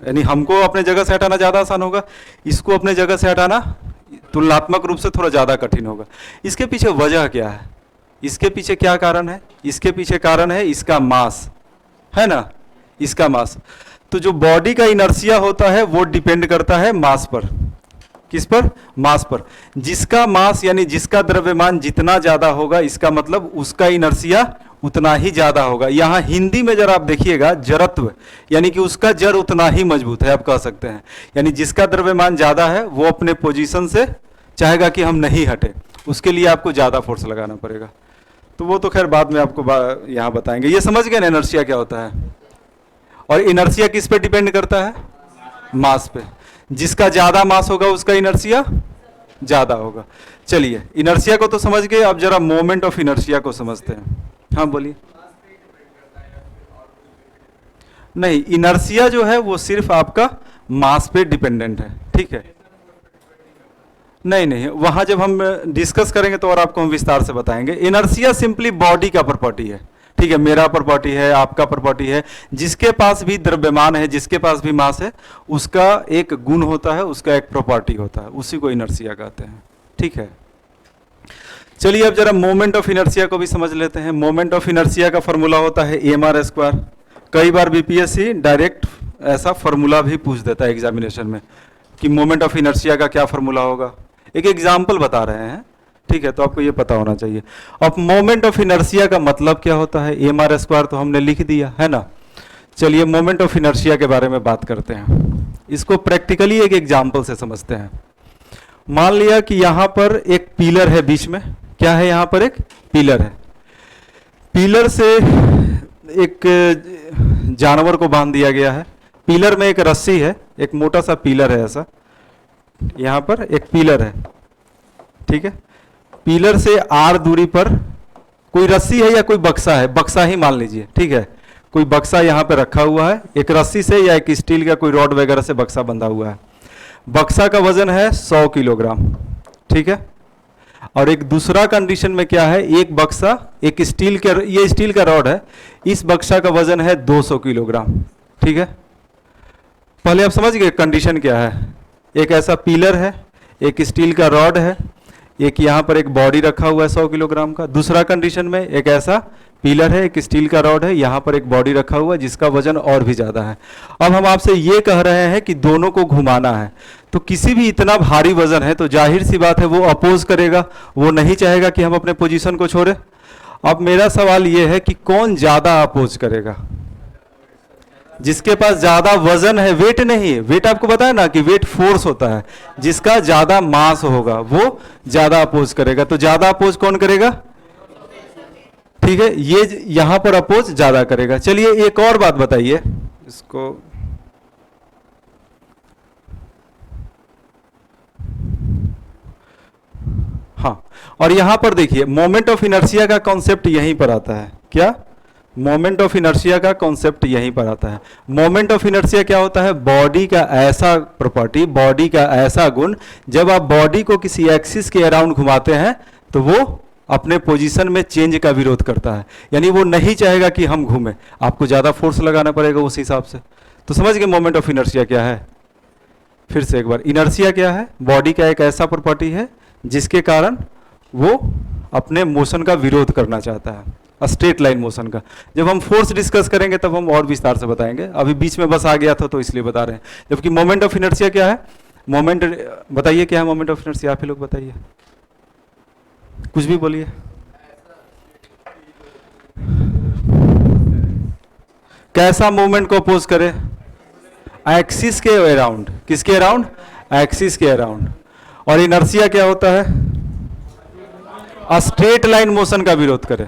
यानी हमको अपने जगह से हटाना ज़्यादा आसान होगा, इसको अपने जगह से हटाना तुलनात्मक रूप से थोड़ा ज़्यादा कठिन होगा। इसके पीछे वजह क्या है? इसके पीछे क्या कारण है? इसके पीछे कारण है इसका मास, है ना, इसका मास। तो जो बॉडी का इनर्शिया होता है वो डिपेंड करता है मास पर। किस पर? मास पर। जिसका मास यानी जिसका द्रव्यमान जितना ज़्यादा होगा, इसका मतलब उसका इनर्शिया उतना ही ज़्यादा होगा। यहाँ हिंदी में जरा आप देखिएगा, जड़त्व, यानी कि उसका जड़ उतना ही मजबूत है, आप कह सकते हैं। यानी जिसका द्रव्यमान ज़्यादा है वो अपने पोजीशन से चाहेगा कि हम नहीं हटे, उसके लिए आपको ज़्यादा फोर्स लगाना पड़ेगा। तो वो तो खैर बाद में आपको यहाँ बताएंगे। ये समझ गए ना इनर्शिया क्या होता है? और इनर्शिया किस पे डिपेंड करता है? मास पे। जिसका ज़्यादा मास होगा उसका इनर्शिया ज़्यादा होगा। चलिए, इनर्शिया को तो समझ गए, अब जरा मोमेंट ऑफ इनर्शिया को समझते हैं। हाँ बोलिए। नहीं, इनर्शिया जो है वो सिर्फ आपका मास पे डिपेंडेंट है, ठीक है। नहीं नहीं, वहां जब हम डिस्कस करेंगे तो और आपको हम विस्तार से बताएंगे। इनर्शिया सिंपली बॉडी का प्रॉपर्टी है, ठीक है, मेरा प्रॉपर्टी है, आपका प्रॉपर्टी है। जिसके पास भी द्रव्यमान है, जिसके पास भी मास है, उसका एक गुण होता है, उसका एक प्रॉपर्टी होता है, उसी को इनर्शिया कहते हैं, ठीक है। चलिए, अब जरा मोमेंट ऑफ इनर्शिया को भी समझ लेते हैं। मोमेंट ऑफ इनर्शिया का फॉर्मूला होता है mr²। कई बार बीपीएससी डायरेक्ट ऐसा फॉर्मूला भी पूछ देता है एग्जामिनेशन में कि मोमेंट ऑफ इनर्शिया का क्या फॉर्मूला होगा। एक एग्जाम्पल बता रहे हैं, ठीक है, तो आपको ये पता होना चाहिए। अब मोमेंट ऑफ इनर्शिया का मतलब क्या होता है? mr² तो हमने लिख दिया है ना। चलिए, मोमेंट ऑफ इनर्शिया के बारे में बात करते हैं। इसको प्रैक्टिकली एक एग्जाम्पल से समझते हैं। मान लिया कि यहाँ पर एक पिलर है बीच में। क्या है? यहाँ पर एक पिलर है। पिलर से एक जानवर को बांध दिया गया है। पिलर में एक रस्सी है, एक मोटा सा पिलर है ऐसा। यहाँ पर एक पिलर है, ठीक है। पिलर से आर दूरी पर कोई रस्सी है या कोई बक्सा है, बक्सा ही मान लीजिए, ठीक है। कोई बक्सा यहाँ पे रखा हुआ है, एक रस्सी से या एक स्टील का कोई रॉड वगैरह से बक्सा बंधा हुआ है। बक्सा का वजन है 100 किलोग्राम, ठीक है। और एक दूसरा कंडीशन में क्या है? एक बक्सा, एक स्टील के, ये स्टील का रॉड है, इस बक्सा का वजन है 200 किलोग्राम, ठीक है। पहले आप समझ गए कंडीशन क्या है? एक ऐसा पिलर है, एक स्टील का रॉड है, एक यहाँ पर एक बॉडी रखा हुआ है 100 किलोग्राम का। दूसरा कंडीशन में एक ऐसा पिलर है, एक स्टील का रॉड है, यहाँ पर एक बॉडी रखा हुआ है जिसका वजन और भी ज़्यादा है। अब हम आपसे ये कह रहे हैं कि दोनों को घुमाना है, तो किसी भी इतना भारी वजन है तो जाहिर सी बात है वो अपोज करेगा, वो नहीं चाहेगा कि हम अपने पोजीशन को छोड़े। अब मेरा सवाल ये है कि कौन ज़्यादा अपोज करेगा? जिसके पास ज्यादा वजन है, वेट नहीं, वेट आपको पता है ना कि वेट फोर्स होता है, जिसका ज्यादा मास होगा वो ज्यादा अपोज करेगा। तो ज्यादा अपोज कौन करेगा? ठीक है, ये यहां पर अपोज ज्यादा करेगा। चलिए एक और बात बताइए इसको, हाँ, और यहां पर देखिए मोमेंट ऑफ इनर्शिया का कॉन्सेप्ट यहीं पर आता है। क्या? मोमेंट ऑफ इनर्शिया का कॉन्सेप्ट यहीं पर आता है। मोमेंट ऑफ इनर्शिया क्या होता है? बॉडी का ऐसा प्रॉपर्टी, बॉडी का ऐसा गुण, जब आप बॉडी को किसी एक्सिस के अराउंड घुमाते हैं तो वो अपने पोजीशन में चेंज का विरोध करता है, यानी वो नहीं चाहेगा कि हम घूमें, आपको ज़्यादा फोर्स लगाना पड़ेगा उस हिसाब से। तो समझ गए मोमेंट ऑफ इनर्शिया क्या है? फिर से एक बार, इनर्शिया क्या है? बॉडी का एक ऐसा प्रॉपर्टी है जिसके कारण वो अपने मोशन का विरोध करना चाहता है, स्ट्रेट लाइन मोशन का। जब हम फोर्स डिस्कस करेंगे तब हम और विस्तार से बताएंगे, अभी बीच में बस आ गया था तो इसलिए बता रहे हैं। जबकि मोमेंट ऑफ इनर्शिया क्या है? मोमेंट, बताइए क्या है मोमेंट ऑफ इनर्शिया? आप ही लोग बताइए, कुछ भी बोलिए। कैसा मूवमेंट को अपोज करे? एक्सिस के अराउंड। किसके अराउंड? एक्सिस के अराउंड। और इनर्शिया क्या होता है? स्ट्रेट लाइन मोशन का विरोध करे।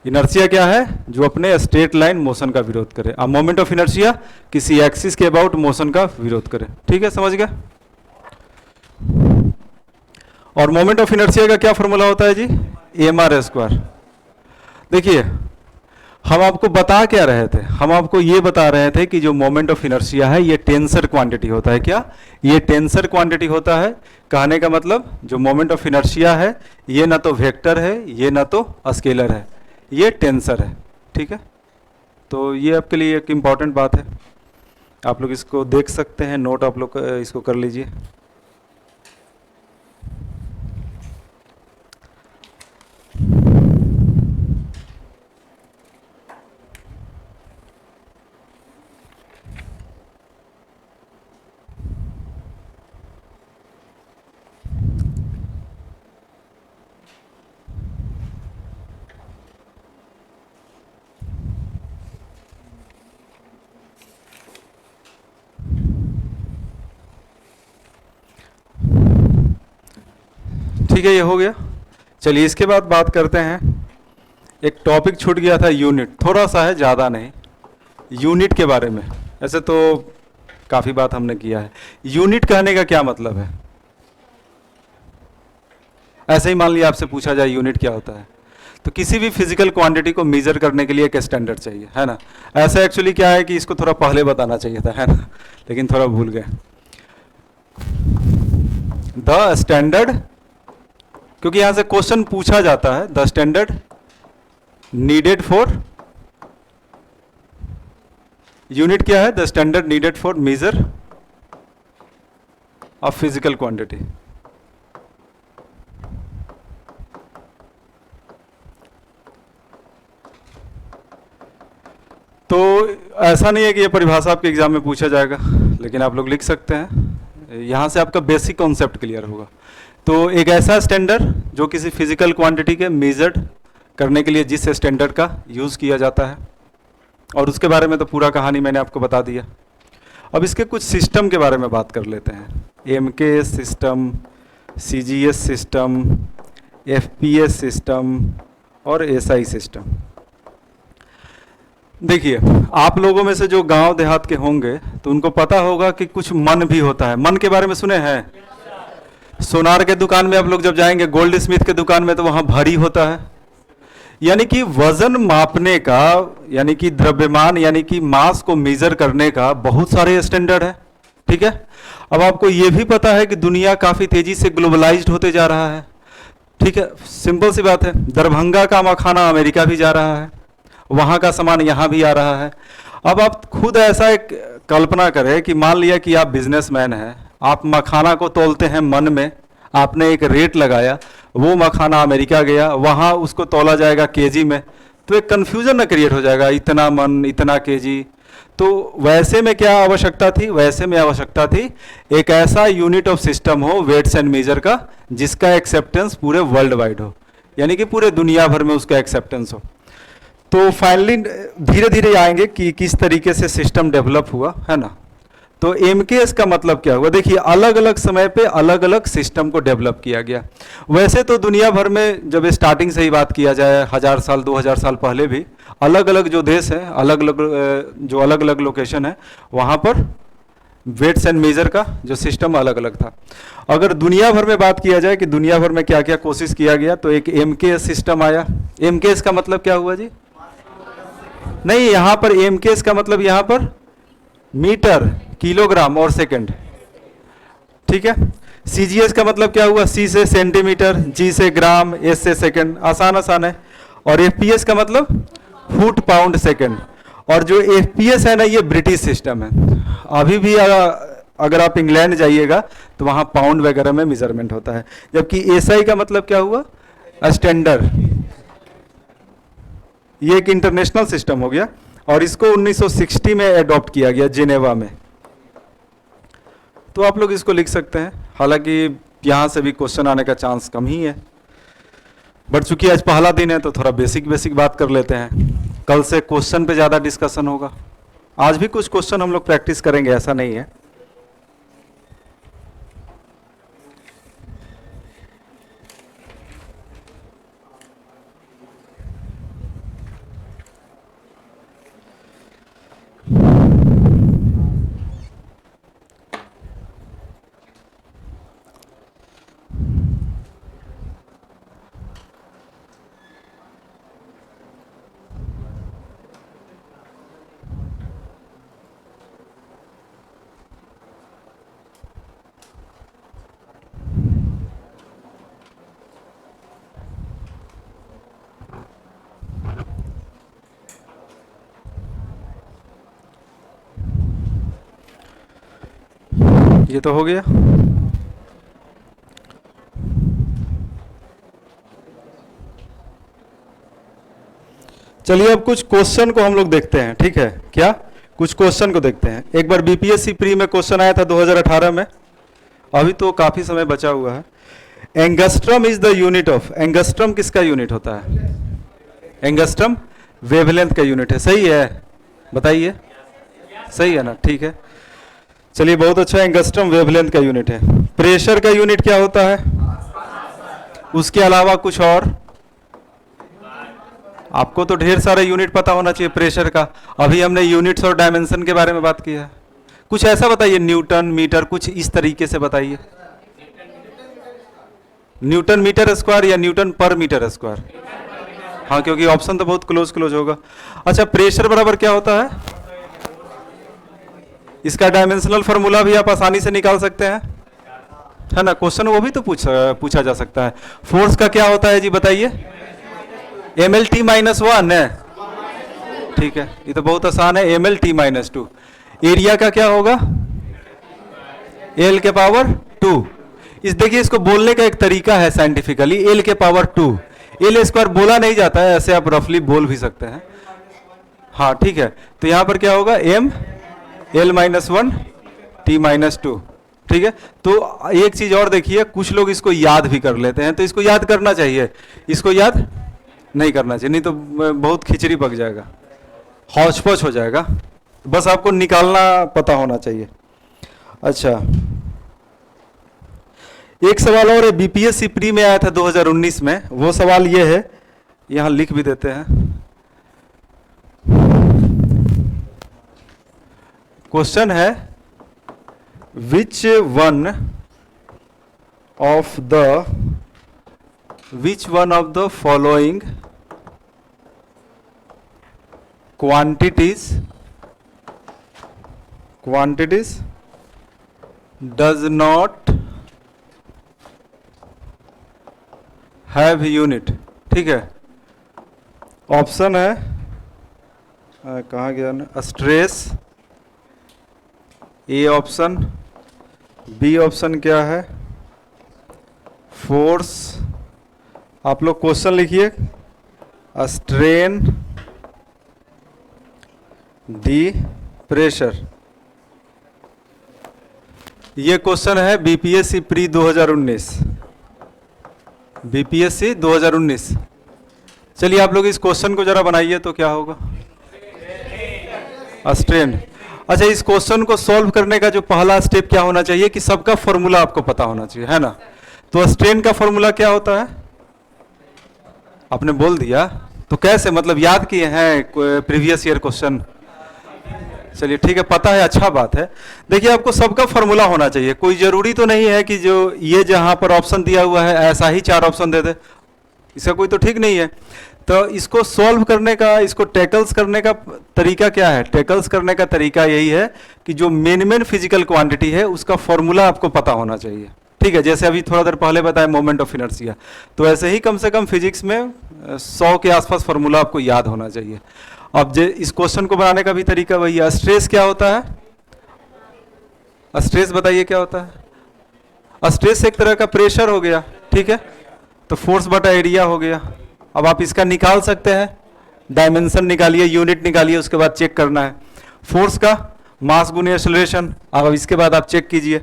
इनर्शिया क्या है? जो अपने स्ट्रेट लाइन मोशन का विरोध करे। अब मोमेंट ऑफ इनर्शिया किसी एक्सिस के अबाउट मोशन का विरोध करे। ठीक है, समझ गए? और मोमेंट ऑफ इनर्शिया का क्या फॉर्मूला होता है जी? mr²। देखिए हम आपको बता क्या रहे थे? हम आपको ये बता रहे थे कि जो मोमेंट ऑफ इनर्शिया है ये टेंसर क्वांटिटी होता है। क्या? ये टेंसर क्वांटिटी होता है। कहने का मतलब जो मोमेंट ऑफ इनर्शिया है ये ना तो वेक्टर है, ये ना तो स्केलर है, ये टेंसर है। ठीक है, तो ये आपके लिए एक इम्पॉर्टेंट बात है, आप लोग इसको देख सकते हैं, नोट आप लोग इसको कर लीजिए। ठीक है, ये हो गया। चलिए इसके बाद बात करते हैं, एक टॉपिक छूट गया था यूनिट, थोड़ा सा है, ज़्यादा नहीं, यूनिट के बारे में। ऐसे तो काफ़ी बात हमने किया है। यूनिट कहने का क्या मतलब है? ऐसे ही मान लिया आपसे पूछा जाए यूनिट क्या होता है, तो किसी भी फिजिकल क्वांटिटी को मेजर करने के लिए एक स्टैंडर्ड चाहिए, है ना। ऐसा एक्चुअली क्या है कि इसको थोड़ा पहले बताना चाहिए था, है ना, लेकिन थोड़ा भूल गए। द स्टैंडर्ड, क्योंकि यहां से क्वेश्चन पूछा जाता है, the standard needed for, unit क्या है? The standard needed for measure of physical quantity. तो ऐसा नहीं है कि ये परिभाषा आपके एग्जाम में पूछा जाएगा, लेकिन आप लोग लिख सकते हैं, यहां से आपका बेसिक कॉन्सेप्ट क्लियर होगा। तो एक ऐसा स्टैंडर्ड जो किसी फिजिकल क्वांटिटी के मेजर्ड करने के लिए जिस स्टैंडर्ड का यूज़ किया जाता है, और उसके बारे में तो पूरा कहानी मैंने आपको बता दिया। अब इसके कुछ सिस्टम के बारे में बात कर लेते हैं। MKS system, CGS system, FPS system और SI सिस्टम। देखिए आप लोगों में से जो गांव देहात के होंगे तो उनको पता होगा कि कुछ मन भी होता है। मन के बारे में सुने हैं? सोनार के दुकान में आप लोग जब जाएंगे, गोल्ड स्मिथ के दुकान में, तो वहां भरी होता है, यानी कि वजन मापने का, यानी कि द्रव्यमान यानी कि मास को मेजर करने का बहुत सारे स्टैंडर्ड है। ठीक है, अब आपको यह भी पता है कि दुनिया काफी तेजी से ग्लोबलाइज्ड होते जा रहा है। ठीक है, सिंपल सी बात है, दरभंगा का मखाना अमेरिका भी जा रहा है, वहां का सामान यहाँ भी आ रहा है। अब आप खुद ऐसा एक कल्पना करें कि मान लिया कि आप बिजनेसमैन हैं, आप मखाना को तोलते हैं मन में, आपने एक रेट लगाया, वो मखाना अमेरिका गया, वहाँ उसको तोला जाएगा केजी में, तो एक कन्फ्यूजन ना क्रिएट हो जाएगा, इतना मन इतना केजी। तो वैसे में क्या आवश्यकता थी? वैसे में आवश्यकता थी एक ऐसा यूनिट ऑफ सिस्टम हो वेट्स एंड मेजर का, जिसका एक्सेप्टेंस पूरे वर्ल्ड वाइड हो, यानी कि पूरे दुनिया भर में उसका एक्सेप्टेंस हो। तो फाइनली धीरे धीरे आएंगे कि किस तरीके से सिस्टम डेवलप हुआ, है ना। तो एमकेएस का मतलब क्या हुआ, देखिए अलग अलग समय पे अलग अलग सिस्टम को डेवलप किया गया। वैसे तो दुनिया भर में जब स्टार्टिंग से ही बात किया जाए 1000 साल 2000 साल पहले भी अलग अलग जो देश हैं, अलग अलग जो अलग अलग लोकेशन है, वहाँ पर वेट्स एंड मेजर का जो सिस्टम अलग अलग था। अगर दुनिया भर में बात किया जाए कि दुनिया भर में क्या क्या कोशिश किया गया, तो एक एमकेएस सिस्टम आया। एमकेएस का मतलब क्या हुआ जी? नहीं, यहाँ पर एमकेएस का मतलब यहाँ पर मीटर, किलोग्राम और सेकंड, ठीक है। सीजीएस का मतलब क्या हुआ? सी से सेंटीमीटर, जी से ग्राम, एस से सेकंड, आसान आसान है। और एफपीएस का मतलब फुट पाउंड सेकंड। और जो एफपीएस है ना, ये ब्रिटिश सिस्टम है। अभी भी अगर आप इंग्लैंड जाइएगा तो वहाँ पाउंड वगैरह में मेजरमेंट होता है। जबकि एसआई का मतलब क्या हुआ? स्टैंडर्ड। ये एक इंटरनेशनल सिस्टम हो गया और इसको 1960 में एडॉप्ट किया गया जिनेवा में। तो आप लोग इसको लिख सकते हैं, हालांकि यहाँ से भी क्वेश्चन आने का चांस कम ही है, बट चूंकि आज पहला दिन है तो थोड़ा बेसिक बात कर लेते हैं। कल से क्वेश्चन पे ज़्यादा डिस्कशन होगा। आज भी कुछ क्वेश्चन हम लोग प्रैक्टिस करेंगे, ऐसा नहीं है। ये तो हो गया। चलिए अब कुछ क्वेश्चन को हम लोग देखते हैं, ठीक है क्या? कुछ क्वेश्चन को देखते हैं। एक बार बीपीएससी प्री में क्वेश्चन आया था 2018 में, अभी तो काफी समय बचा हुआ है। Angstrom is the unit of, angstrom किसका यूनिट होता है? एंगस्ट्रम वेवलेंथ का यूनिट है, सही है? बताइए, सही है ना? ठीक है, चलिए बहुत अच्छा। एंगस्ट्रम वेवलेंथ का यूनिट है। प्रेशर का यूनिट क्या होता है? उसके अलावा कुछ और? आपको तो ढेर सारा यूनिट पता होना चाहिए प्रेशर का। अभी हमने यूनिट्स और डायमेंशन के बारे में बात की है। कुछ ऐसा बताइए, न्यूटन, मीटर, कुछ इस तरीके से बताइए। न्यूटन मीटर स्क्वायर या न्यूटन पर मीटर स्क्वायर? हाँ, क्योंकि ऑप्शन तो बहुत क्लोज होगा। अच्छा, प्रेशर बराबर क्या होता है? इसका डायमेंशनल फार्मूला भी आप आसानी से निकाल सकते हैं, है ना। क्वेश्चन वो भी तो पूछा जा सकता है। फोर्स का क्या होता है जी, बताइए? MLT-1 है, ठीक है, ये तो बहुत आसान है। MLT-2। एरिया का क्या होगा? L के पावर 2। इस देखिए, इसको बोलने का एक तरीका है साइंटिफिकली, L के पावर 2। L स्क्वायर बोला नहीं जाता है, ऐसे आप रफली बोल भी सकते हैं। हाँ ठीक है, तो यहां पर क्या होगा? L-1 T-2, ठीक है। तो एक चीज और देखिए, कुछ लोग इसको याद भी कर लेते हैं, तो इसको याद करना चाहिए, इसको याद नहीं करना चाहिए, नहीं तो बहुत खिचड़ी पक जाएगा, हौच पौच हो जाएगा। बस आपको निकालना पता होना चाहिए। अच्छा, एक सवाल और है, बीपीएससी प्री में आया था 2019 में। वो सवाल ये है, यहां लिख भी देते हैं। क्वेश्चन है, which one of the following quantities does not have unit, ठीक है। ऑप्शन है, कहाँ गया ना, stress, A option, B option क्या है, फोर्स। आप लोग क्वेश्चन लिखिए, स्ट्रेन, डी प्रेशर। ये क्वेश्चन है बीपीएससी प्री 2019, बीपीएससी 2019। चलिए आप लोग इस क्वेश्चन को जरा बनाइए तो क्या होगा। स्ट्रेन। अच्छा, इस क्वेश्चन को सॉल्व करने का जो पहला स्टेप क्या होना चाहिए कि सबका फॉर्मूला आपको पता होना चाहिए, है ना। तो स्ट्रेन का फॉर्मूला क्या होता है, आपने बोल दिया, तो कैसे मतलब याद किए हैं प्रीवियस ईयर क्वेश्चन। चलिए ठीक है, पता है, अच्छा बात है। देखिए आपको सबका फॉर्मूला होना चाहिए, कोई जरूरी तो नहीं है कि जो ये जहां पर ऑप्शन दिया हुआ है ऐसा ही 4 ऑप्शन दे दे, इसका कोई तो ठीक नहीं है। तो इसको सॉल्व करने का, इसको टैकल्स करने का तरीका क्या है, टैकल्स करने का तरीका यही है कि जो मेन फिजिकल क्वांटिटी है उसका फॉर्मूला आपको पता होना चाहिए। ठीक है, जैसे अभी थोड़ा देर पहले बताया मोमेंट ऑफ इनर्शिया, तो ऐसे ही कम से कम फिजिक्स में 100 के आसपास फॉर्मूला आपको याद होना चाहिए। अब इस क्वेश्चन को बनाने का भी तरीका वही है। स्ट्रेस क्या होता है, स्ट्रेस बताइए क्या होता है। स्ट्रेस एक तरह का प्रेशर हो गया, ठीक है, तो फोर्स बटा एरिया हो गया। अब आप इसका निकाल सकते हैं, डायमेंशन निकालिए, यूनिट निकालिए, उसके बाद चेक करना है फोर्स का मास गुने एक्सेलरेशन। अब इसके बाद आप चेक कीजिए।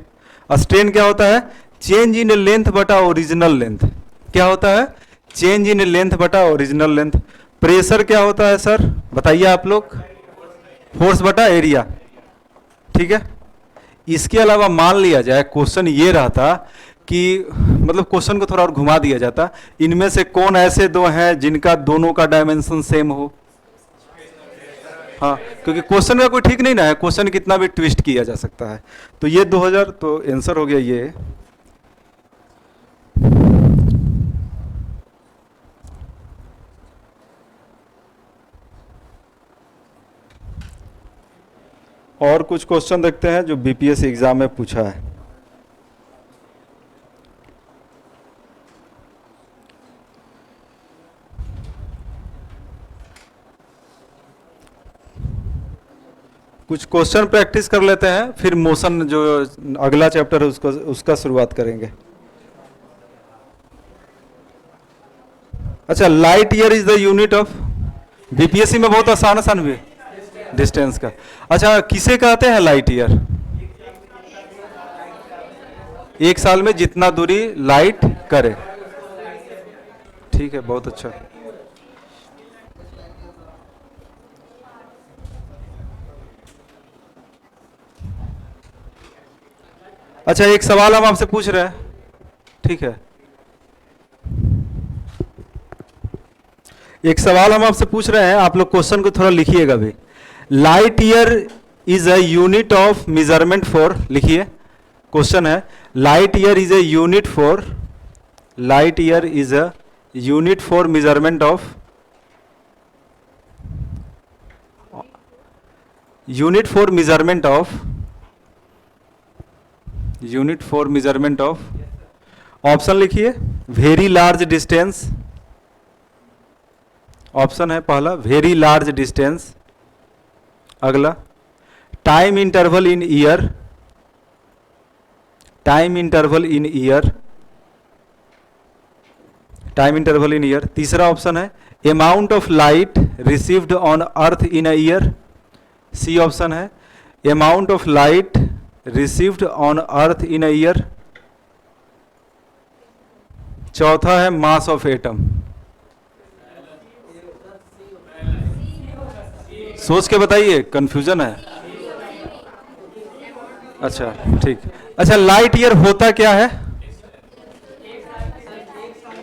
स्ट्रेन क्या होता है, चेंज इन लेंथ बटा ओरिजिनल लेंथ। क्या होता है, चेंज इन लेंथ बटा ओरिजिनल लेंथ। प्रेशर क्या होता है सर, बताइए आप लोग, फोर्स बटा एरिया, ठीक है। इसके अलावा मान लिया जाए क्वेश्चन ये रहता कि मतलब क्वेश्चन को थोड़ा और घुमा दिया जाता, इनमें से कौन ऐसे दो हैं जिनका दोनों का डायमेंशन सेम हो। हाँ, क्योंकि क्वेश्चन का कोई ठीक नहीं ना है, क्वेश्चन कितना भी ट्विस्ट किया जा सकता है। तो ये 2000, तो आंसर हो गया ये। और कुछ क्वेश्चन देखते हैं जो बीपीएससी एग्जाम में पूछा है। कुछ क्वेश्चन प्रैक्टिस कर लेते हैं, फिर मोशन जो अगला चैप्टर है उसका शुरुआत करेंगे। अच्छा, light year is the unit of, BPSC में बहुत आसान भी डिस्टेंस का। अच्छा, किसे कहते हैं लाइट ईयर, एक साल में जितना दूरी लाइट करे। ठीक है, बहुत अच्छा। अच्छा, एक सवाल हम आपसे पूछ रहे हैं, ठीक है, एक सवाल हम आपसे पूछ रहे हैं, आप लोग क्वेश्चन को थोड़ा लिखिएगा भी। Light year is a unit of measurement for, लिखिए क्वेश्चन है, light year is a unit for, light year is a unit for measurement of, unit for measurement of, unit for measurement of, option लिखिए, very large distance, option है पहला very large distance, अगला time interval इन year, time interval इन year, time interval इन year, तीसरा option है amount of light received on earth in a year, C option है amount of light received on earth in a year, चौथा है mass of atom. सोच के बताइए, confusion है। अच्छा ठीक। अच्छा, लाइट ईयर होता क्या है,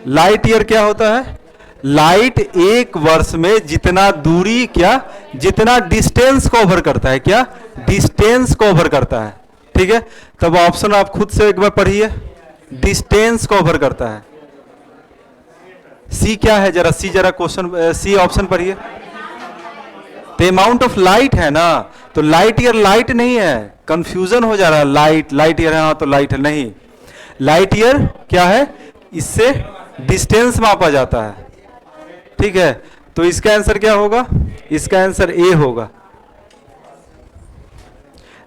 लाइट ईयर क्या होता है, लाइट एक वर्ष में जितना दूरी, क्या जितना डिस्टेंस कवर करता है, क्या डिस्टेंस कवर करता है, ठीक है। तब ऑप्शन आप खुद से एक बार पढ़िए, डिस्टेंस कवर करता है। सी क्या है, जरा सी, जरा क्वेश्चन सी ऑप्शन पढ़िए। तो अमाउंट ऑफ लाइट है ना, तो लाइट ईयर लाइट नहीं है, कंफ्यूजन हो जा रहा है, लाइट लाइट ईयर है, हाँ तो लाइट है, नहीं, लाइट ईयर क्या है, इससे डिस्टेंस मापा जाता है, ठीक है। तो इसका आंसर क्या होगा, इसका आंसर ए होगा,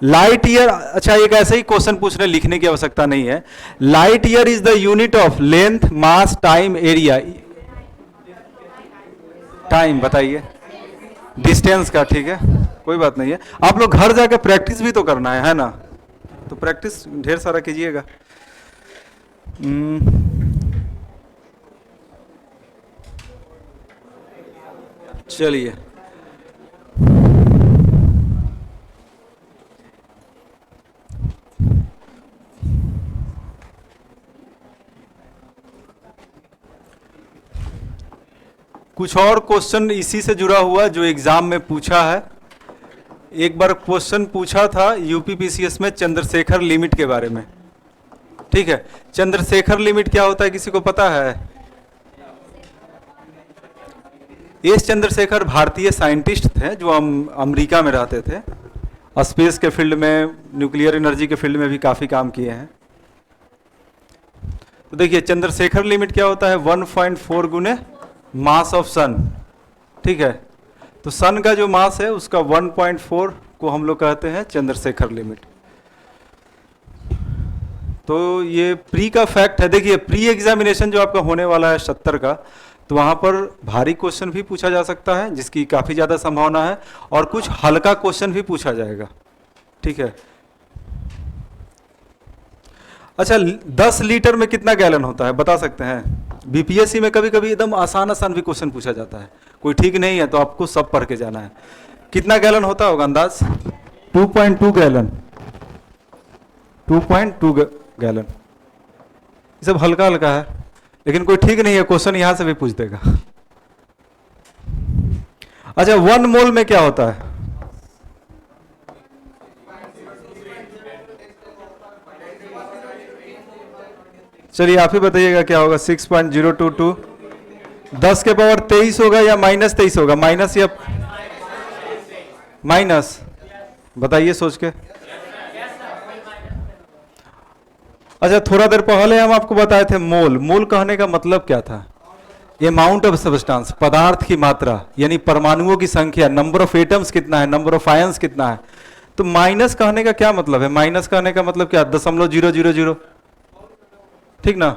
लाइट ईयर। अच्छा, एक ऐसे ही क्वेश्चन पूछ रहे, लिखने की आवश्यकता नहीं है। Light year is the unit of length, mass, time, area. Time बताइए, डिस्टेंस का, ठीक है, कोई बात नहीं है। आप लोग घर जाकर प्रैक्टिस भी तो करना है ना, तो प्रैक्टिस ढेर सारा कीजिएगा। चलिए, कुछ और क्वेश्चन इसी से जुड़ा हुआ जो एग्जाम में पूछा है। एक बार क्वेश्चन पूछा था यूपीपीसीएस में चंद्रशेखर लिमिट के बारे में। ठीक है, चंद्रशेखर लिमिट क्या होता है, किसी को पता है? एस चंद्रशेखर भारतीय साइंटिस्ट थे जो अमेरिका में रहते थे। स्पेस के फील्ड में, न्यूक्लियर एनर्जी के फील्ड में भी काफ़ी काम किए हैं। तो देखिए चंद्रशेखर लिमिट क्या होता है, 1.4 गुने मास ऑफ सन। ठीक है, तो सन का जो मास है उसका 1.4 को हम लोग कहते हैं चंद्रशेखर लिमिट। तो ये प्री का फैक्ट है। देखिए प्री एग्जामिनेशन जो आपका होने वाला है 70 का, तो वहाँ पर भारी क्वेश्चन भी पूछा जा सकता है जिसकी काफ़ी ज़्यादा संभावना है, और कुछ हल्का क्वेश्चन भी पूछा जाएगा। ठीक है, अच्छा 10 लीटर में कितना गैलन होता है बता सकते हैं? बीपीएससी में कभी कभी एकदम आसान आसान भी क्वेश्चन पूछा जाता है, कोई ठीक नहीं है तो आपको सब पढ़ के जाना है। कितना गैलन होता होगा अंदाज? 2.2 गैलन। 2.2 गैलन। ये सब हल्का हल्का है, लेकिन कोई ठीक नहीं है, क्वेश्चन यहां से भी पूछ देगा। अच्छा 1 मोल में क्या होता है? चलिए आप ही बताइएगा क्या होगा। 6.022। 10 के पावर 23 होगा या -23 होगा? माइनस या माइनस? बताइए सोच के। अच्छा थोड़ा देर पहले हम आपको बताए थे मोल। मोल कहने का मतलब क्या था? अमाउंट ऑफ सब्सटेंस, पदार्थ की मात्रा, यानी परमाणुओं की संख्या, नंबर ऑफ एटम्स कितना है, नंबर ऑफ आयंस कितना है। तो माइनस कहने का क्या मतलब है? माइनस कहने का मतलब क्या? 0.000। ठीक ना?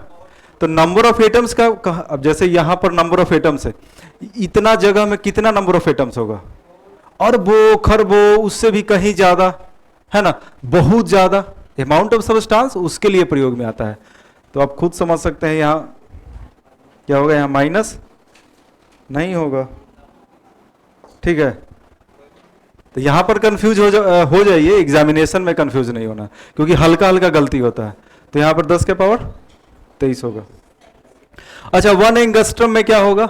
तो नंबर ऑफ एटम्स का अब जैसे यहां पर नंबर ऑफ एटम्स है, इतना जगह में कितना नंबर ऑफ एटम्स होगा? अरबों खरबों, उससे भी कहीं ज्यादा, है ना, बहुत ज्यादा। अमाउंट ऑफ सब्सटेंस उसके लिए प्रयोग में आता है। तो आप खुद समझ सकते हैं यहां क्या होगा। यहां माइनस नहीं होगा। ठीक है, तो यहां पर कंफ्यूज हो जाइए, एग्जामिनेशन में कंफ्यूज नहीं होना, क्योंकि हल्का हल्का गलती होता है। तो यहां पर 10 के पावर 23 होगा। अच्छा 1 एंगस्ट्रम में क्या होगा?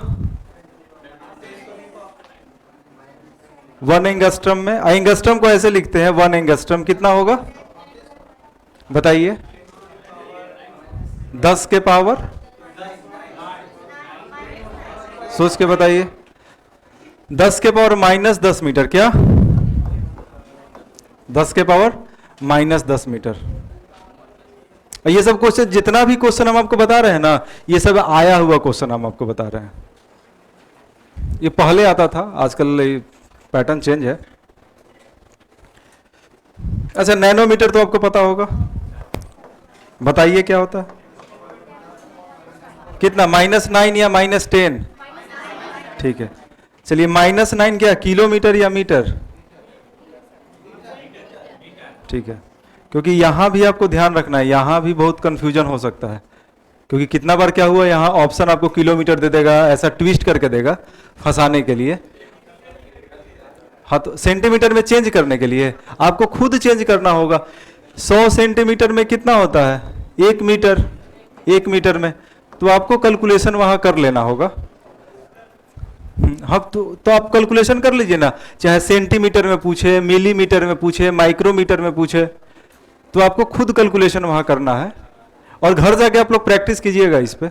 1 एंगस्ट्रम में, एंगस्ट्रम को ऐसे लिखते हैं, 1 एंगस्ट्रम कितना होगा बताइए? 10 के पावर, सोच के बताइए। 10 के पावर -10 मीटर। क्या? 10 के पावर -10 मीटर। ये सब क्वेश्चन, जितना भी क्वेश्चन हम आपको बता रहे हैं ना, ये सब आया हुआ क्वेश्चन हम आपको बता रहे हैं। ये पहले आता था, आजकल पैटर्न चेंज है। अच्छा नैनोमीटर तो आपको पता होगा, बताइए क्या होता है? कितना? -9 या -10? ठीक है, चलिए -9 क्या, किलोमीटर या मीटर? ठीक है, क्योंकि यहां भी आपको ध्यान रखना है, यहां भी बहुत कंफ्यूजन हो सकता है, क्योंकि कितना बार क्या हुआ, यहां ऑप्शन आपको किलोमीटर दे देगा, ऐसा ट्विस्ट करके देगा फंसाने के लिए। हाँ, तो सेंटीमीटर में चेंज करने के लिए आपको खुद चेंज करना होगा। 100 सेंटीमीटर में कितना होता है? 1 मीटर। 1 मीटर में तो आपको कैलकुलेशन वहां कर लेना होगा। हाँ, तो आप कैलकुलेशन कर लीजिए ना, चाहे सेंटीमीटर में पूछे, मिलीमीटर में पूछे, माइक्रोमीटर में पूछे, तो आपको खुद कैलकुलेशन वहां करना है, और घर जाके आप लोग प्रैक्टिस कीजिएगा इस पे।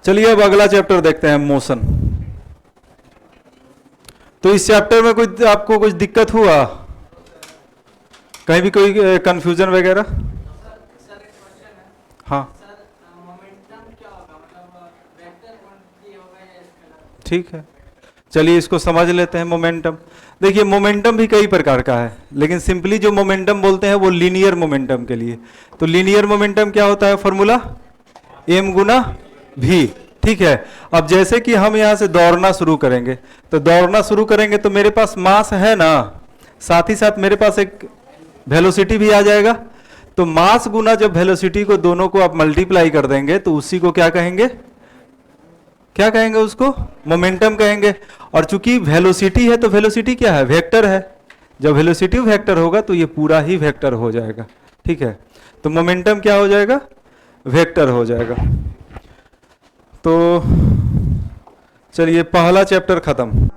चलिए अब अगला चैप्टर देखते हैं, मोशन। तो इस चैप्टर में कोई आपको कुछ दिक्कत हुआ, कहीं भी कोई कंफ्यूजन वगैरह? हाँ ठीक है, चलिए इसको समझ लेते हैं। मोमेंटम, देखिए मोमेंटम भी कई प्रकार का है, लेकिन सिंपली जो मोमेंटम बोलते हैं वो लीनियर मोमेंटम के लिए। तो लीनियर मोमेंटम क्या होता है? फॉर्मूला m गुना v। ठीक है, अब जैसे कि हम यहां से दौड़ना शुरू करेंगे, तो दौड़ना शुरू करेंगे तो मेरे पास मास है ना, साथ ही साथ मेरे पास एक वेलोसिटी भी आ जाएगा। तो मास गुना जब वेलोसिटी को दोनों को आप मल्टीप्लाई कर देंगे तो उसी को क्या कहेंगे, क्या कहेंगे उसको, मोमेंटम कहेंगे। और चूंकि वेलोसिटी है तो वेलोसिटी क्या है, वेक्टर है। जब वेलोसिटी वेक्टर होगा तो ये पूरा ही वेक्टर हो जाएगा, ठीक है। तो मोमेंटम क्या हो जाएगा, वेक्टर हो जाएगा। तो चलिए पहला चैप्टर खत्म।